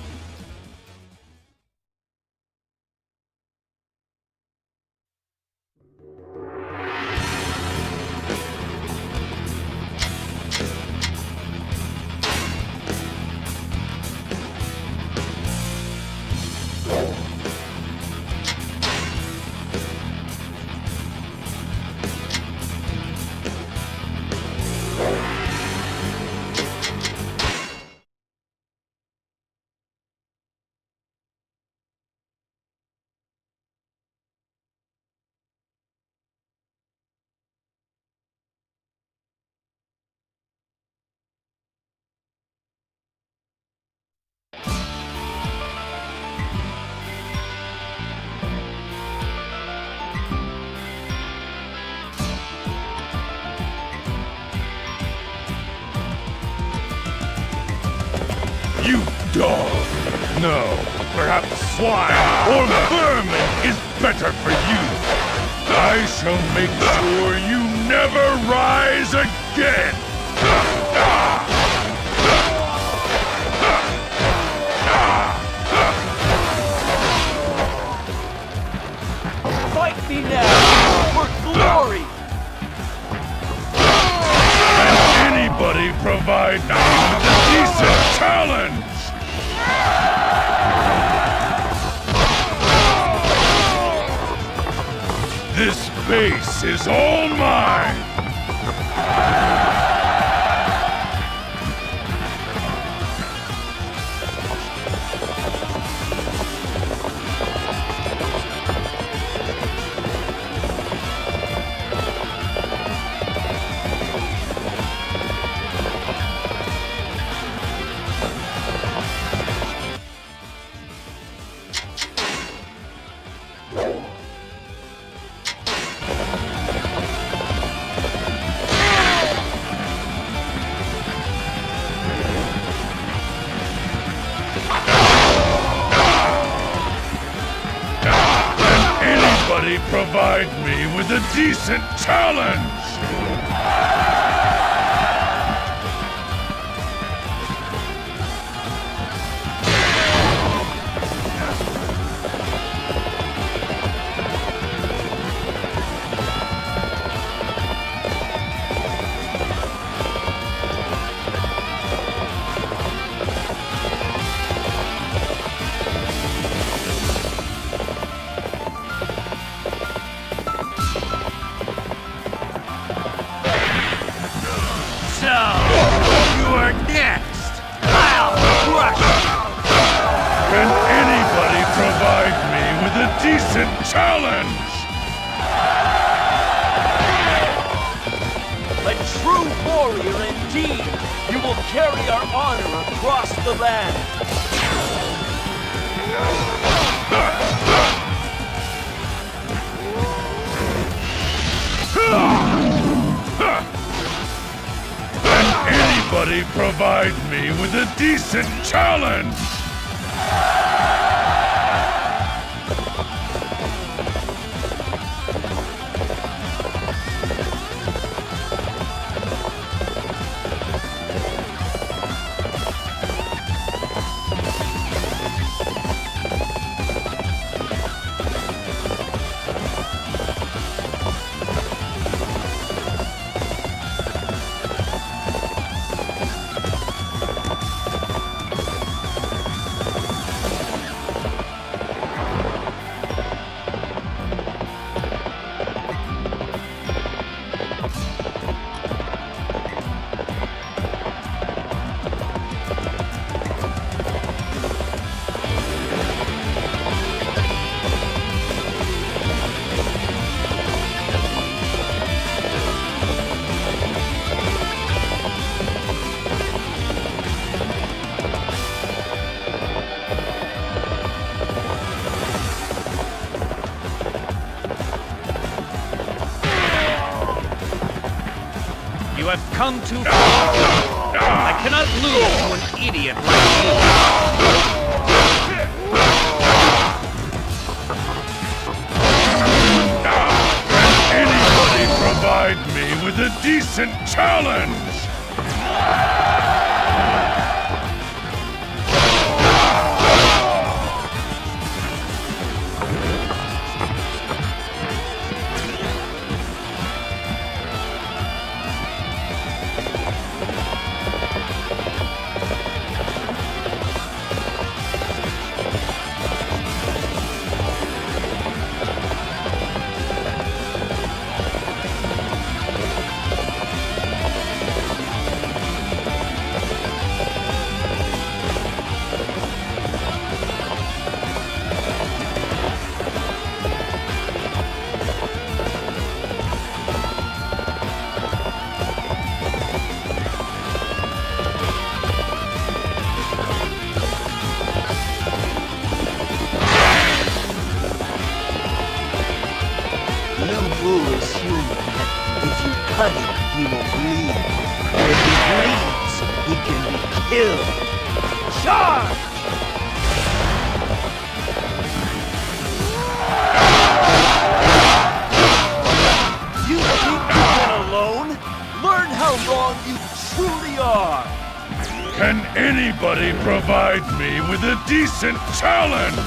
You dog! No, perhaps swine or vermin is better for you. I shall make sure you never rise again! Fight me now for glory! Can anybody provide me with a decent challenge? This base is all mine! Provide me with a decent challenge! Can anybody provide me with a decent challenge? A true warrior indeed! You will carry our honor across the land! Can anybody provide me with a decent challenge? You have come too far. I cannot lose to an idiot like you. Can anybody provide me with a decent challenge? Musou is human. If you cut him, he will bleed. If he bleeds, he can be killed. Charge! You think you can alone? Learn how wrong you truly are! Can anybody provide me with a decent challenge?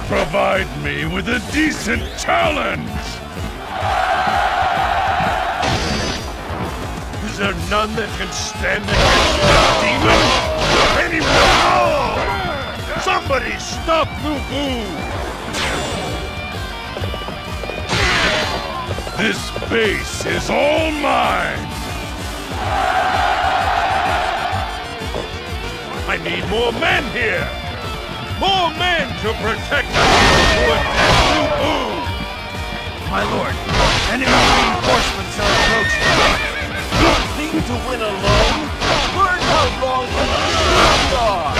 Provide me with a decent challenge! Is there none that can stand against the demon? Anyone? No! Somebody stop Musou! This base is all mine! I need more men here! More men to protect Musou! My lord, enemy reinforcements are approaching. You think to win alone? Learn how wrong you truly are!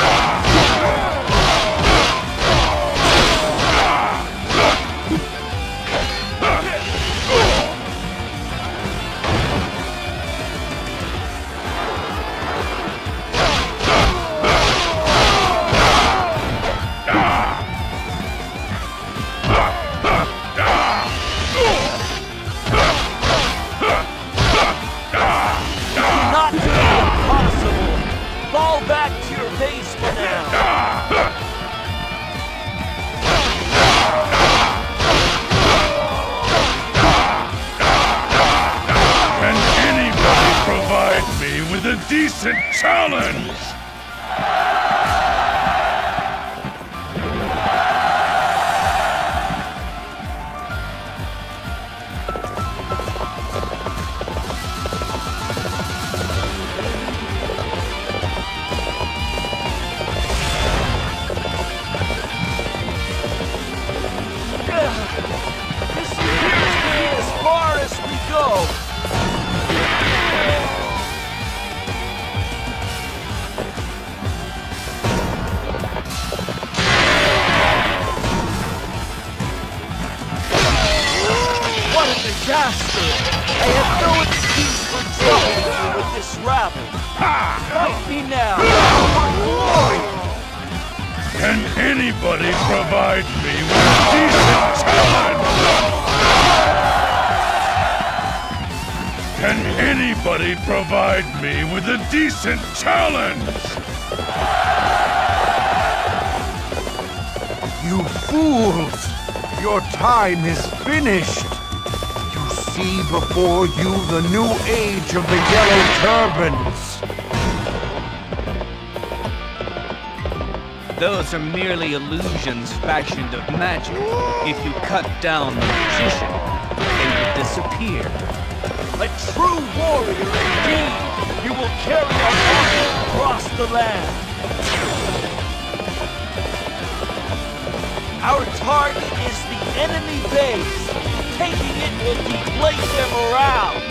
A decent challenge! This appears to be as far as we go. What a disaster! I have no excuse for troubling you with this rabble. Fight me now! For glory! Can anybody provide me with a decent challenge? Can anybody provide me with a decent challenge? You fools! Your time is finished! You see before you the new age of the Yellow Turbans! Those are merely illusions fashioned of magic. If you cut down the magician, they will disappear. A true warrior indeed! You will carry our army across the land! Our target is the enemy base! Taking it will deflate their morale!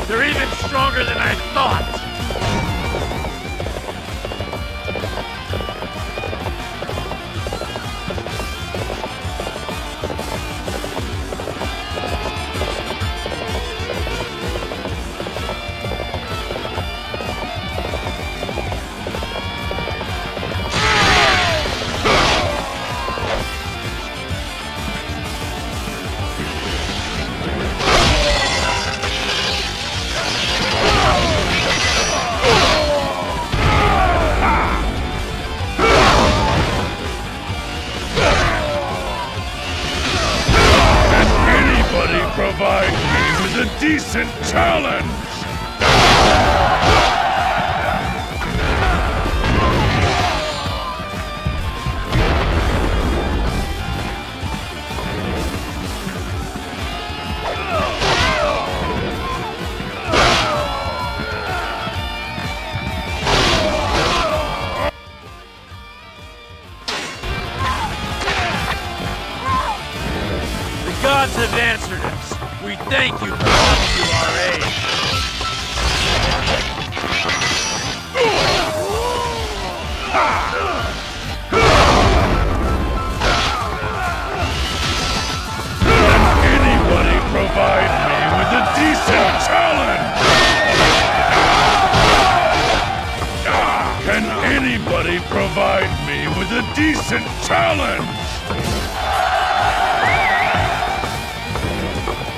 They're even stronger than I thought! Provide me with a decent challenge! The gods have answered us. We thank you for coming to our aid. Can anybody provide me with a decent challenge? Can anybody provide me with a decent challenge?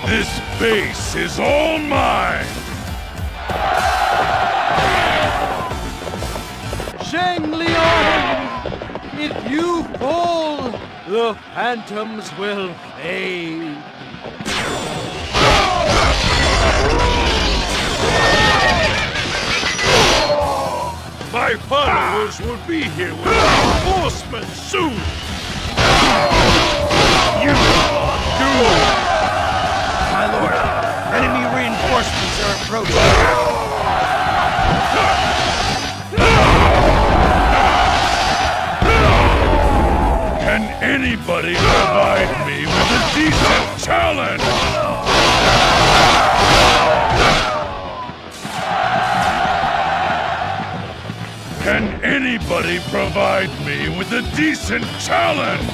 This base is all mine! Zhang Liang! If you fall, the phantoms will fade. My followers will be here with reinforcements soon! You are doomed! My lord, enemy reinforcements are approaching. Can anybody provide me with a decent challenge? Can anybody provide me with a decent challenge?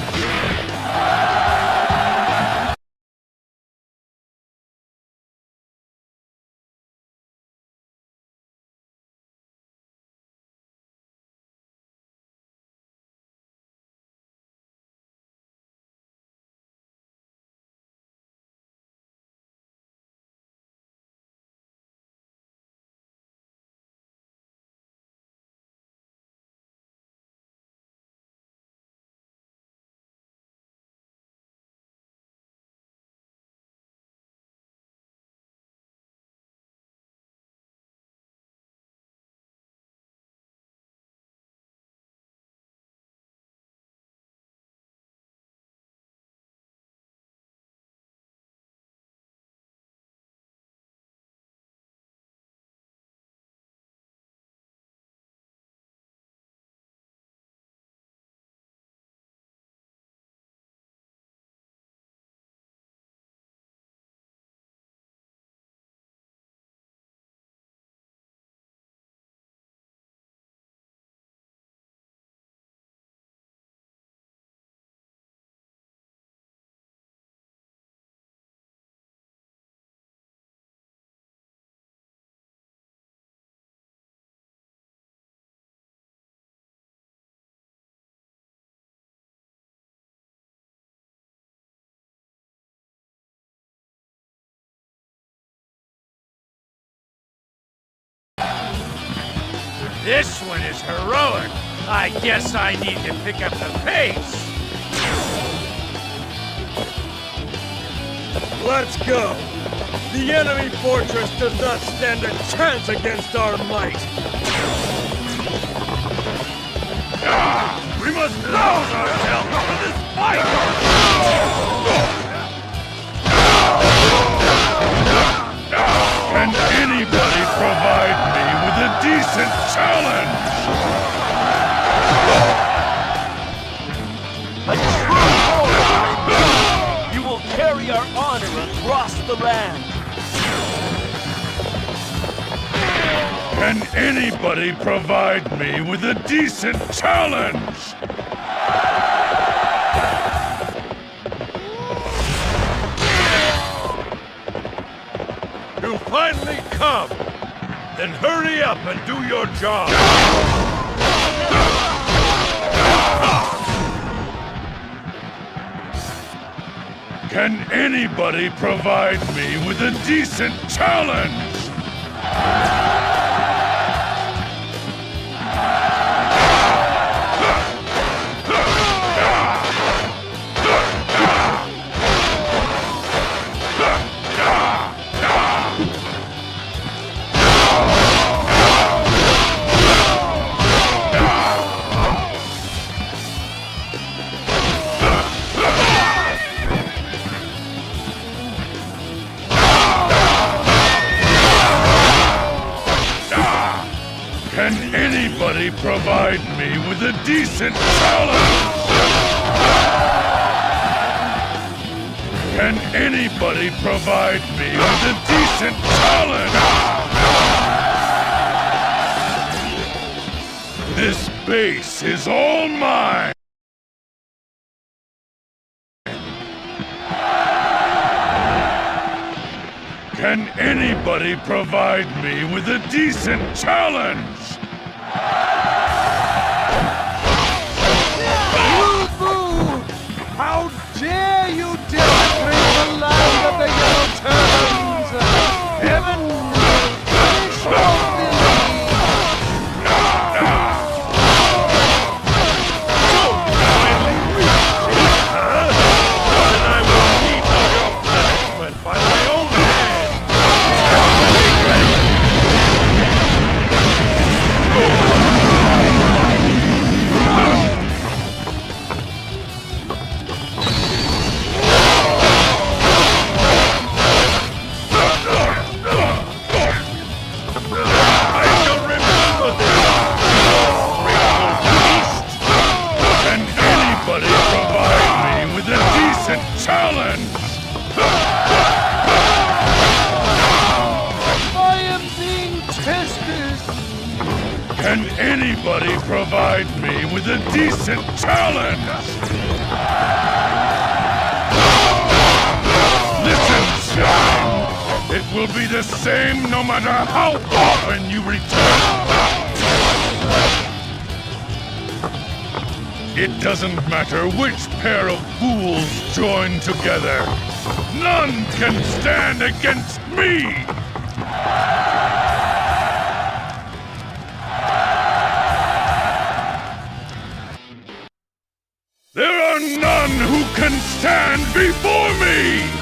This one is heroic. I guess I need to pick up the pace. Let's go! The enemy fortress does not stand a chance against our might! We must rouse ourselves for this fight! Can anybody provide me with a decent challenge? A true warrior! You will carry our honor across the land! Can anybody provide me with a decent challenge? You finally come! Then hurry up and do your job! Can anybody provide me with a decent challenge? Can anybody provide me with a decent challenge? Can anybody provide me with a decent challenge? This base is all mine! Can anybody provide me with a decent challenge? Musou! How dare you desecrate the land of the Yellow Turbans! Heaven will punish your Then I will meet your punishment by my own hand! Can anybody provide me with a decent challenge? I am being tested! Can anybody provide me with a decent challenge? Listen, Shine! It will be the same no matter how often you return! It doesn't matter which pair of fools join together. None can stand against me! There are none who can stand before me!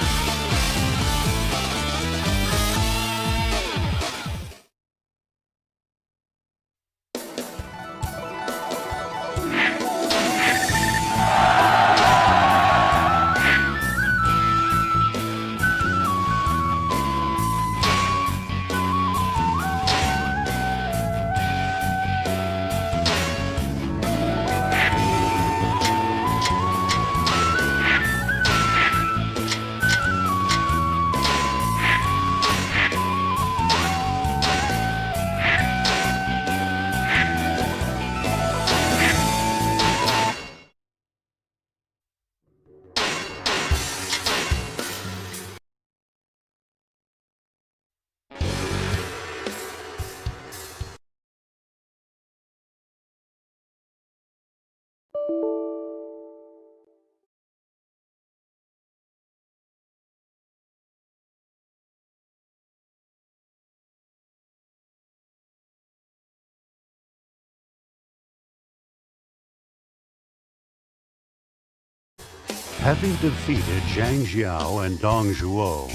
Having defeated Zhang Jiao and Dong Zhuo,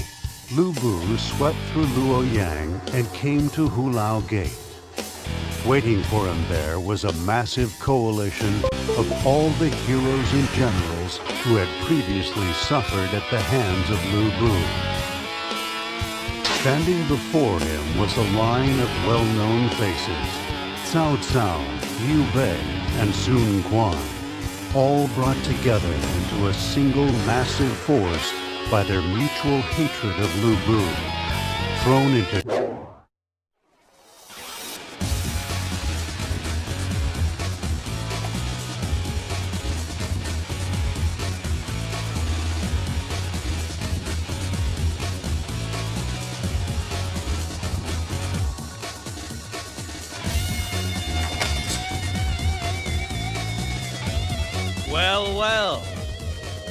Lu Bu swept through Luoyang and came to Hulao Gate. Waiting for him there was a massive coalition of all the heroes and generals who had previously suffered at the hands of Lu Bu. Standing before him was a line of well-known faces: Cao Cao, Liu Bei, and Sun Quan, all brought together into a single massive force by their mutual hatred of Lu Bu, thrown into... Well, well.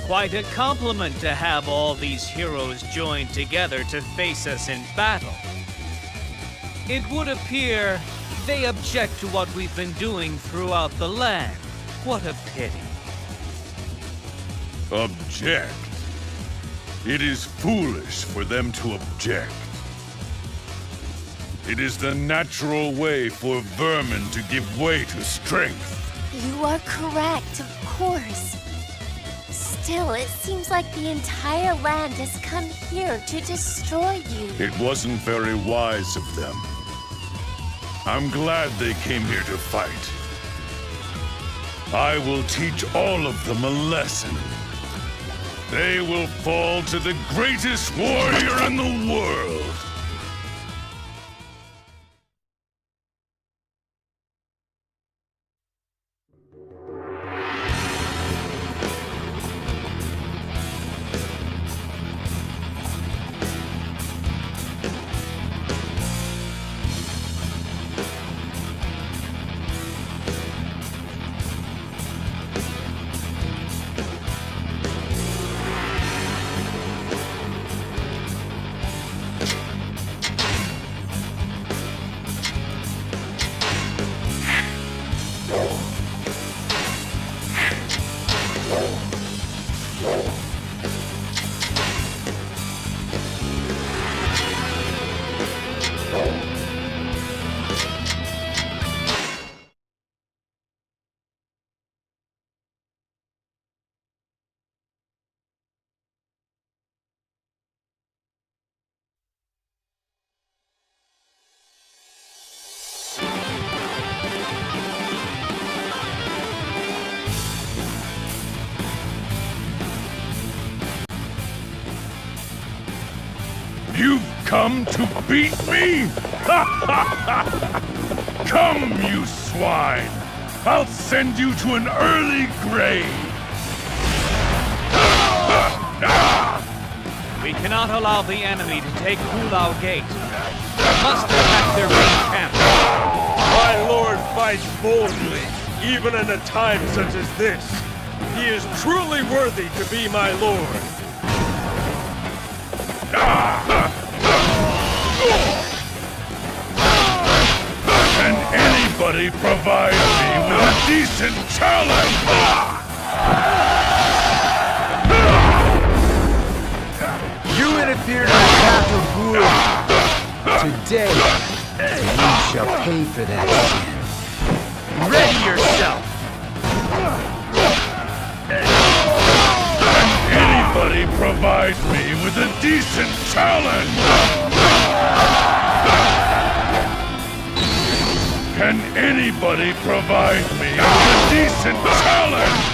Quite a compliment to have all these heroes joined together to face us in battle. It would appear they object to what we've been doing throughout the land. What a pity. Object? It is foolish for them to object. It is the natural way for vermin to give way to strength. You are correct, of course. Still, it seems like the entire land has come here to destroy you. It wasn't very wise of them. I'm glad they came here to fight. I will teach all of them a lesson. They will fall to the greatest warrior in the world. You've come to beat me? Come, you swine! I'll send you to an early grave! We cannot allow the enemy to take Hulao Gate. We must attack their main camp. My lord fights boldly, even in a time such as this. He is truly worthy to be my lord. Can anybody provide me with a decent challenge? You interfered in the path of Wu. Today, you shall pay for that sin. Ready yourself! Anybody provide me with a decent challenge? Can anybody provide me with a decent challenge?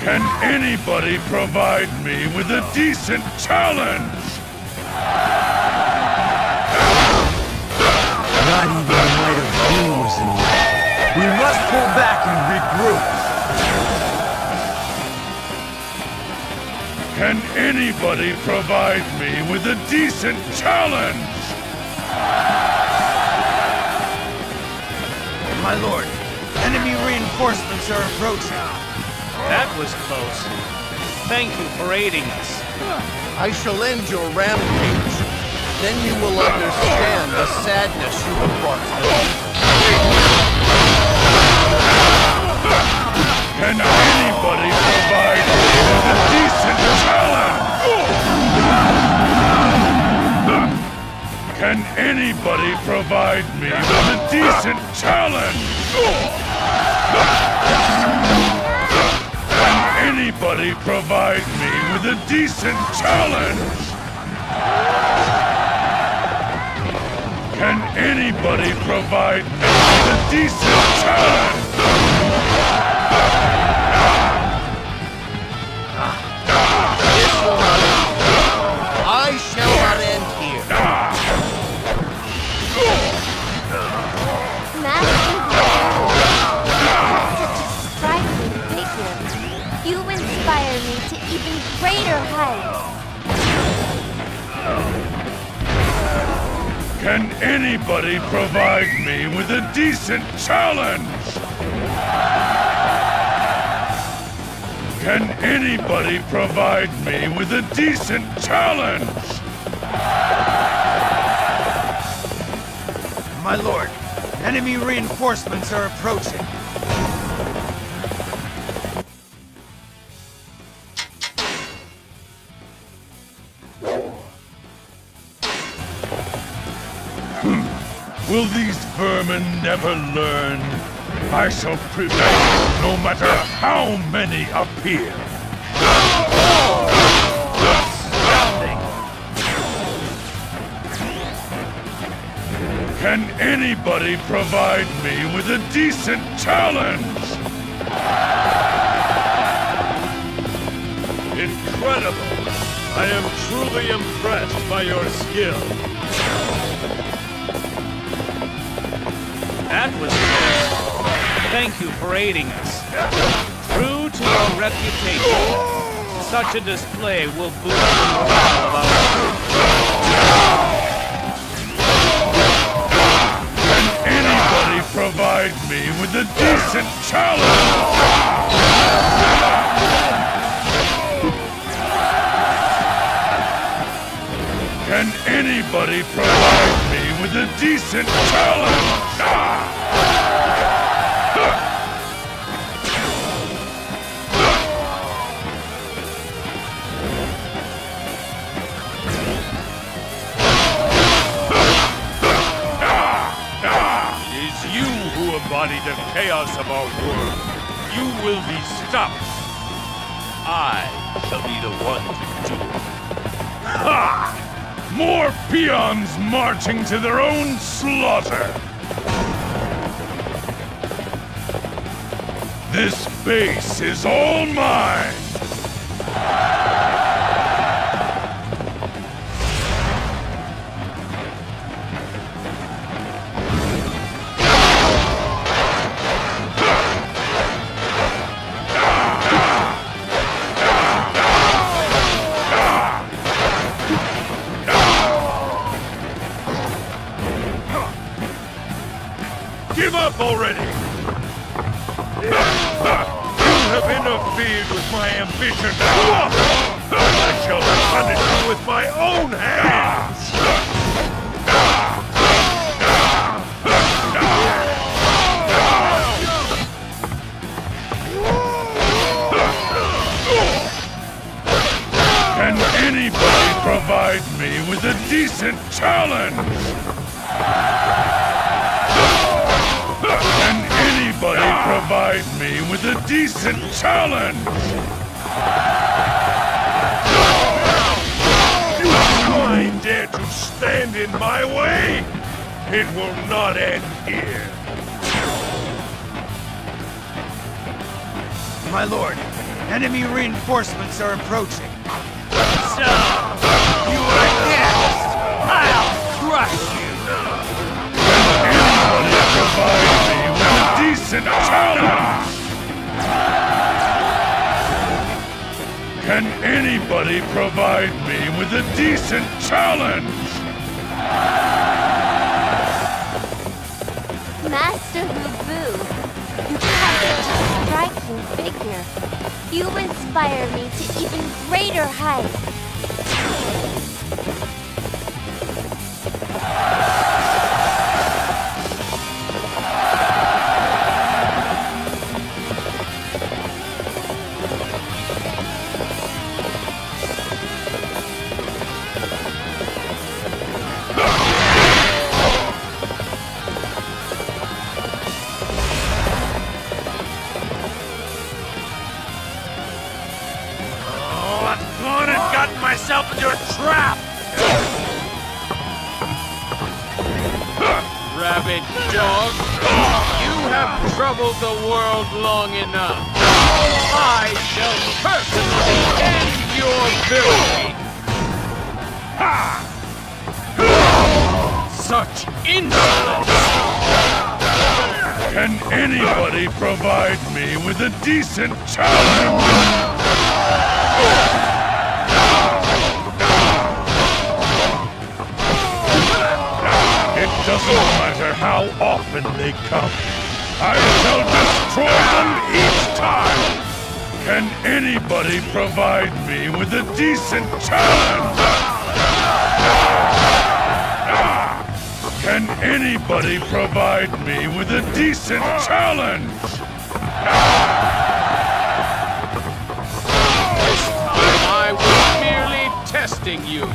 Can anybody provide me with a decent challenge? Not even the might of Wu was enough. We must pull back and regroup. Can anybody provide me with a decent challenge? My lord, enemy reinforcements are approaching. That was close. Thank you for aiding us. I shall end your rampage. Then you will understand the sadness you have brought to the people. Can anybody provide me with a decent challenge? Can anybody provide me with a decent challenge? Can anybody provide me with a decent challenge? Can anybody provide me with a decent challenge? I shall not end here. Master such a striking figure. You inspire me to even greater heights. Can anybody provide me with a decent challenge? Can anybody provide me with a decent challenge? My lord, enemy reinforcements are approaching. Will these vermin never learn? I shall prevail no matter how many appear. Can anybody provide me with a decent challenge? Incredible! I am truly impressed by your skill. That was good. Thank you for aiding us. True to our reputation, such a display will boost the morale of our troops. Can anybody provide me with a decent challenge? Can anybody provide me with a decent challenge? It is you who embody the chaos of our world. You will be stopped. I shall be the one to do it. Ha! More peons marching to their own slaughter! This base is all mine! Give up already! You have interfered with my ambition. I shall punish you with my own hands! Can anybody provide me with a decent challenge? Can anybody provide me with a decent challenge? I dare to stand in my way? It will not end here. My lord, enemy reinforcements are approaching. So, you are against? I'll crush you! Anybody provide me with a decent challenge? Can anybody provide me with a decent challenge? Master Musou, you have such a striking figure. You inspire me to even greater heights. rabid dog! You have troubled the world long enough. I shall personally end your villainy! Ha! Such insolence! Can anybody provide me with a decent challenge? It doesn't matter how often they come. I shall destroy them each time! Can anybody provide me with a decent challenge? Can anybody provide me with a decent challenge? This time I was merely testing you.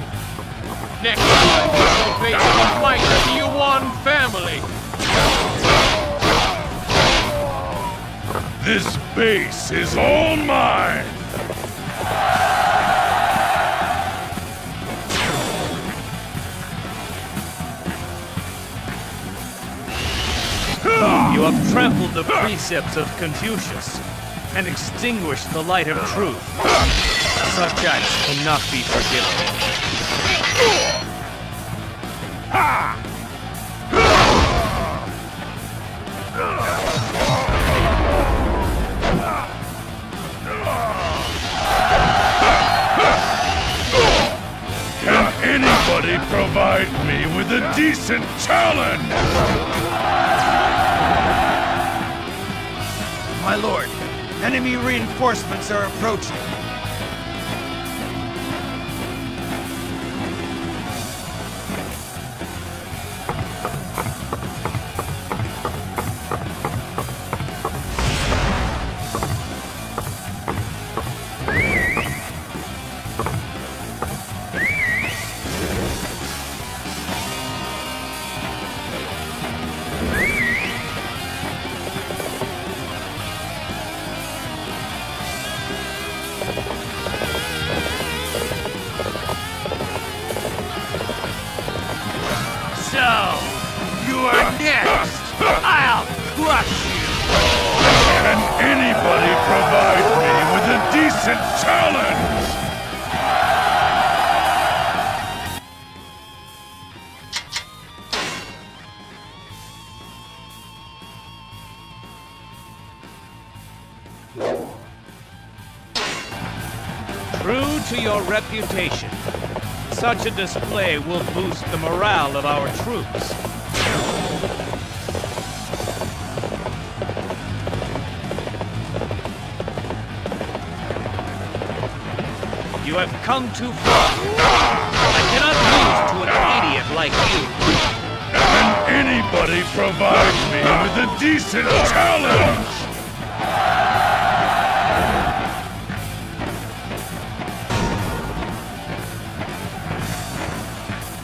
Next time you shall face the might of the Yuan family. This base is all mine! You have trampled the precepts of Confucius and extinguished the light of truth. Such acts cannot be forgiven. Can anybody provide me with a decent challenge? My lord, enemy reinforcements are approaching. I'll crush you! Can anybody provide me with a decent challenge? True to your reputation, such a display will boost the morale of our troops. You have come too far. I cannot lose to an idiot like you. Can anybody provide me with a decent challenge?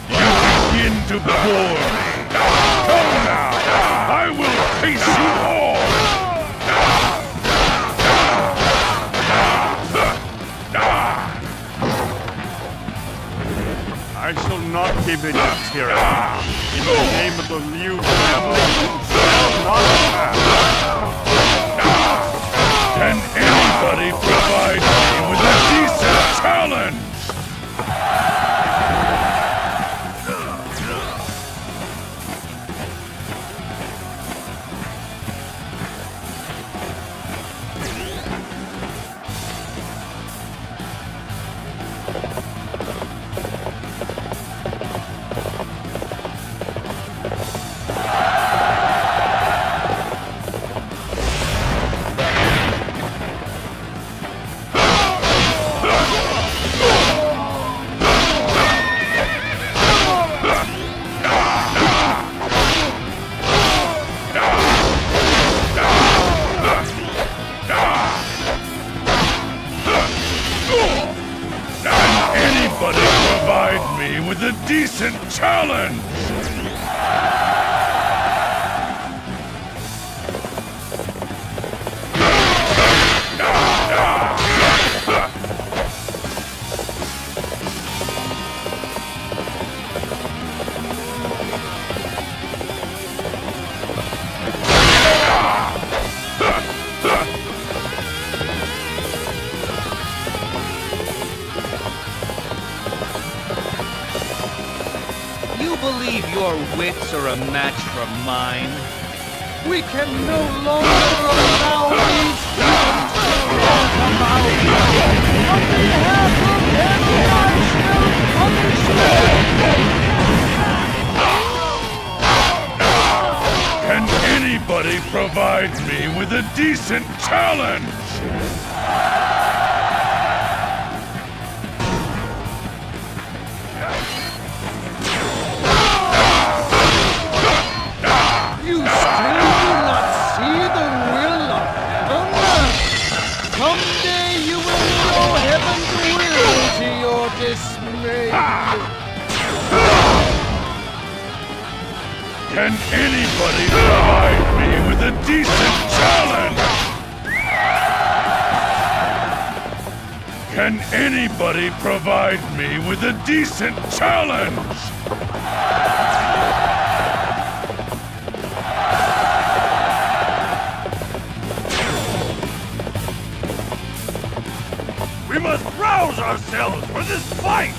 You begin to bore me. Come now, I will face you all. I shall not give in to tyranny. In the name of the Liu family, shall not pass. Can anybody provide me with a decent challenge? With a decent challenge! believe your wits are a match for mine. We can no longer allow these humans to walk about. On behalf of heavy, I shall punish them. Can anybody provide me with a decent challenge? You still do not see the will of heaven? Someday you will know heaven's will to your dismay. Can anybody provide me with a decent challenge? Can anybody provide me with a decent challenge? We must rouse ourselves for this fight!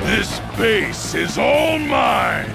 This base is all mine!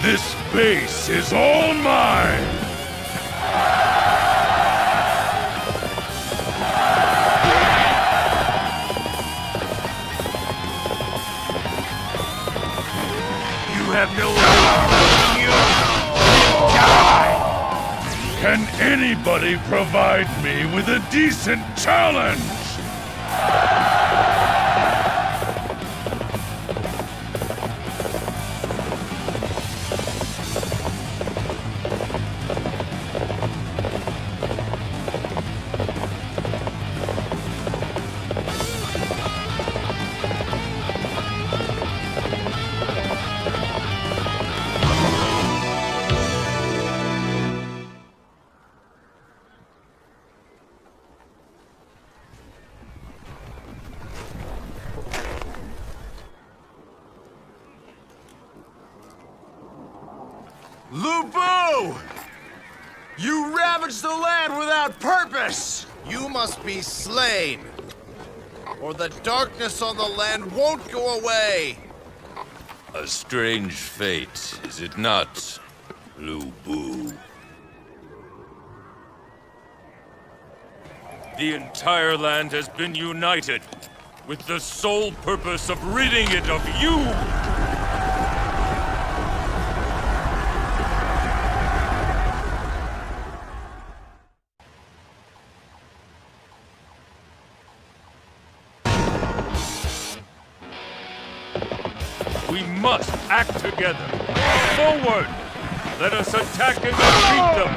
This base is all mine! You have no right. You die! Can anybody provide me with a decent challenge? Musou! You ravaged the land without purpose! You must be slain, or the darkness on the land won't go away! A strange fate, is it not, Musou? The entire land has been united, with the sole purpose of ridding it of you! We must act together. Forward! Let us attack and defeat them!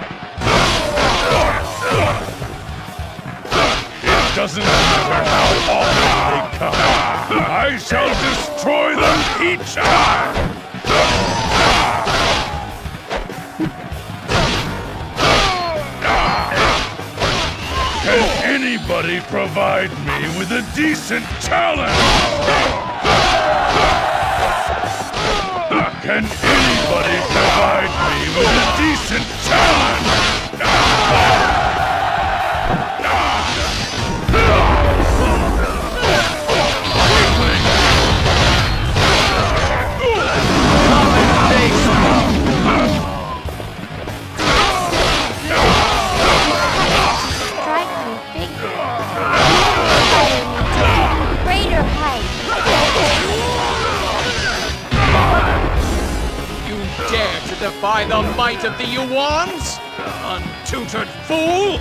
It doesn't matter how often they come. I shall destroy them each time! Can anybody provide me with a decent challenge? Can anybody provide me with a decent challenge? Striking figure. Inspire me to even greater heights. You dare to defy the might of the Yuans? Untutored fool!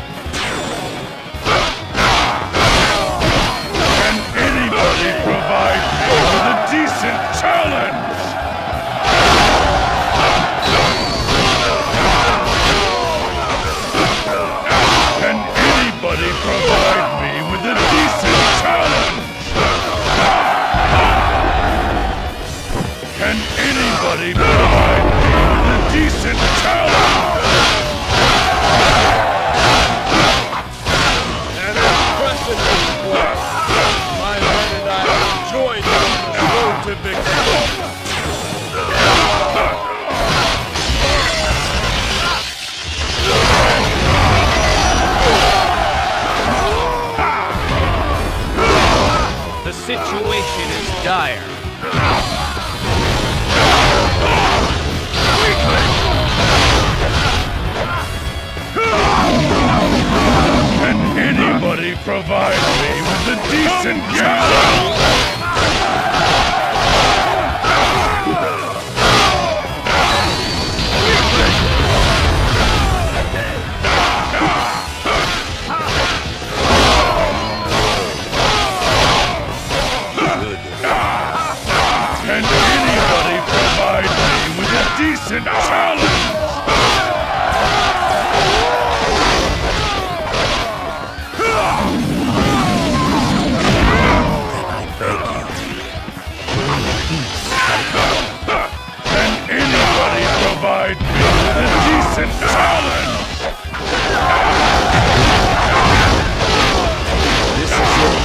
Can anybody provide me with a decent challenge? Can anybody provide me with a decent challenge? Can anybody provide me with a decent challenge? An impressive display. My men and I have joined you on the road to victory. The situation is dire. Can anybody provide me with a decent challenge? Can anybody provide me with a decent challenge? Can anybody provide me with a decent challenge? This is it.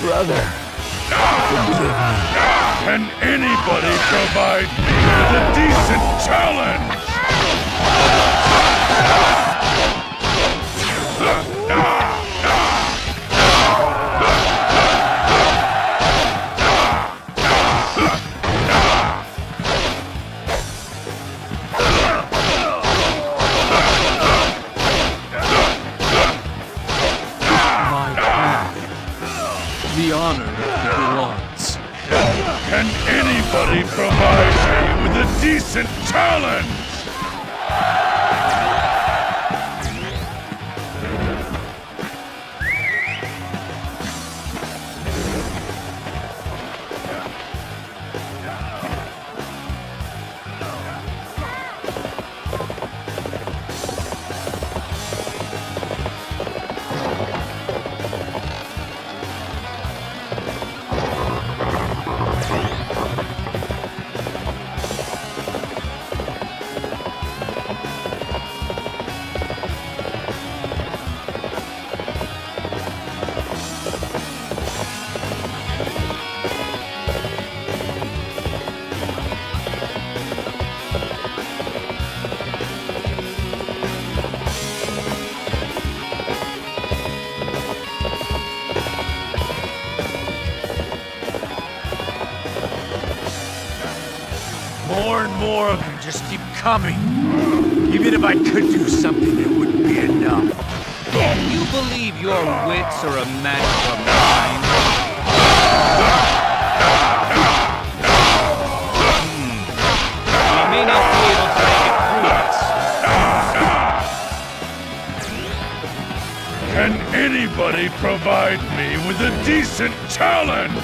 Brother, forgive me. Can anybody provide me with a decent challenge? My path. The honor of the Yuans. Can anybody provide me with a decent challenge? More and more of them just keep coming. Even if I could do something, it wouldn't be enough. You believe your wits are a match for mine? You may not be able to make it through this. Can anybody provide me with a decent challenge?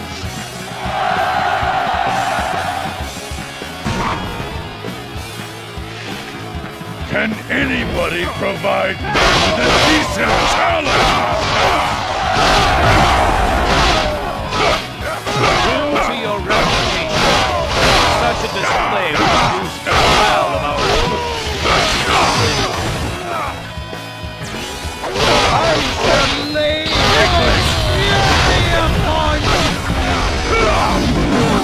Can anybody provide me with a decent challenge? True to your reputation, such a display will boost the morale of our troops. I shall lay fury upon you!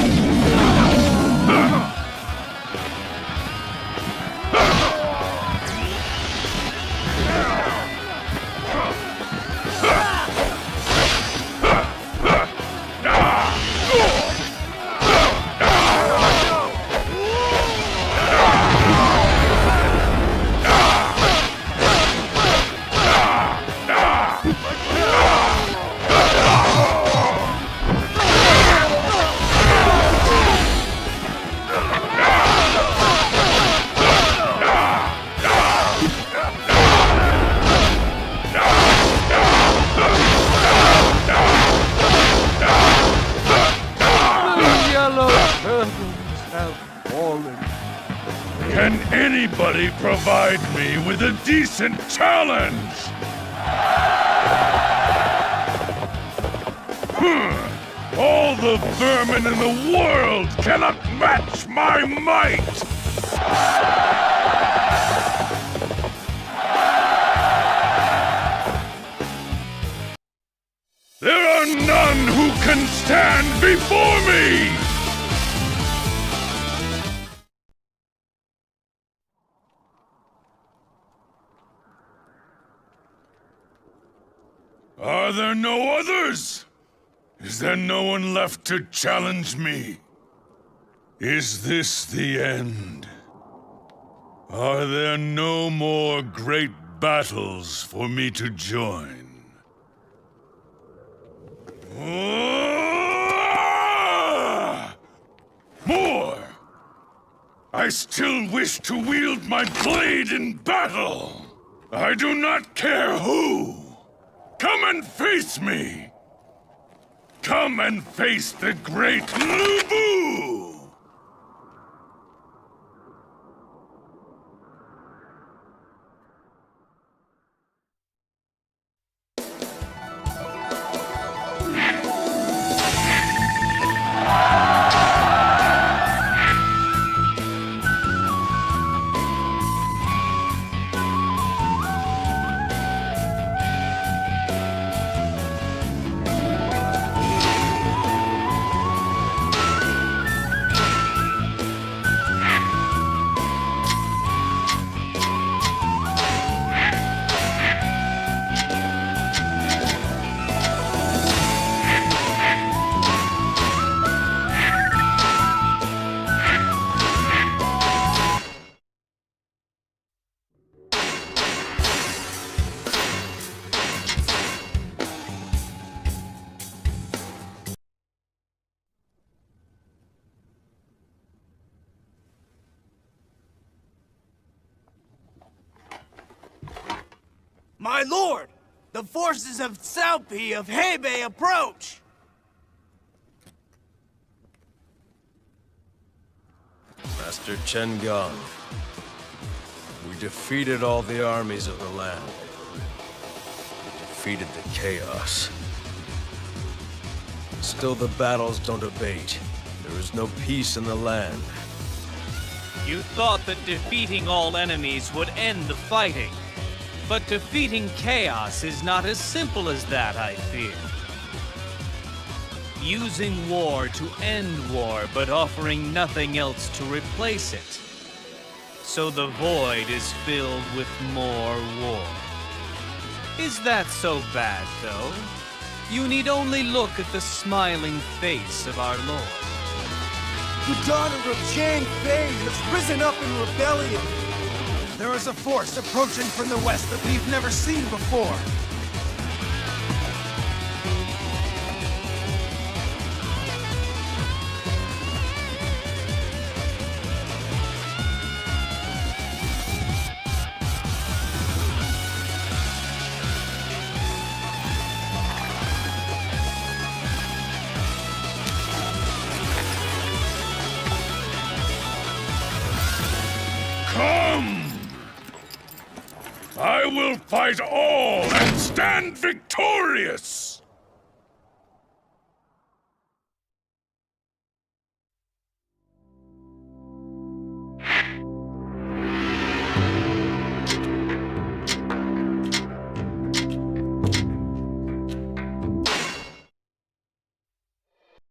Anybody provide me with a decent challenge! All the vermin in the world cannot match my might! There are none who can stand before me! Are there no others? Is there no one left to challenge me? Is this the end? Are there no more great battles for me to join? More! I still wish to wield my blade in battle! I do not care who! Come and face me! Come and face the great Musou! My lord! The forces of Saupi of Hebei approach! Master Chen Gong, we defeated all the armies of the land. We defeated the chaos. Still the battles don't abate. There is no peace in the land. You thought that defeating all enemies would end the fighting. But defeating chaos is not as simple as that, I fear. Using war to end war, but offering nothing else to replace it. So the void is filled with more war. Is that so bad, though? You need only look at the smiling face of our Lord. The daughter of Zhang Fei has risen up in rebellion! There is a force approaching from the west that we've never seen before. Come! I will fight all and stand victorious!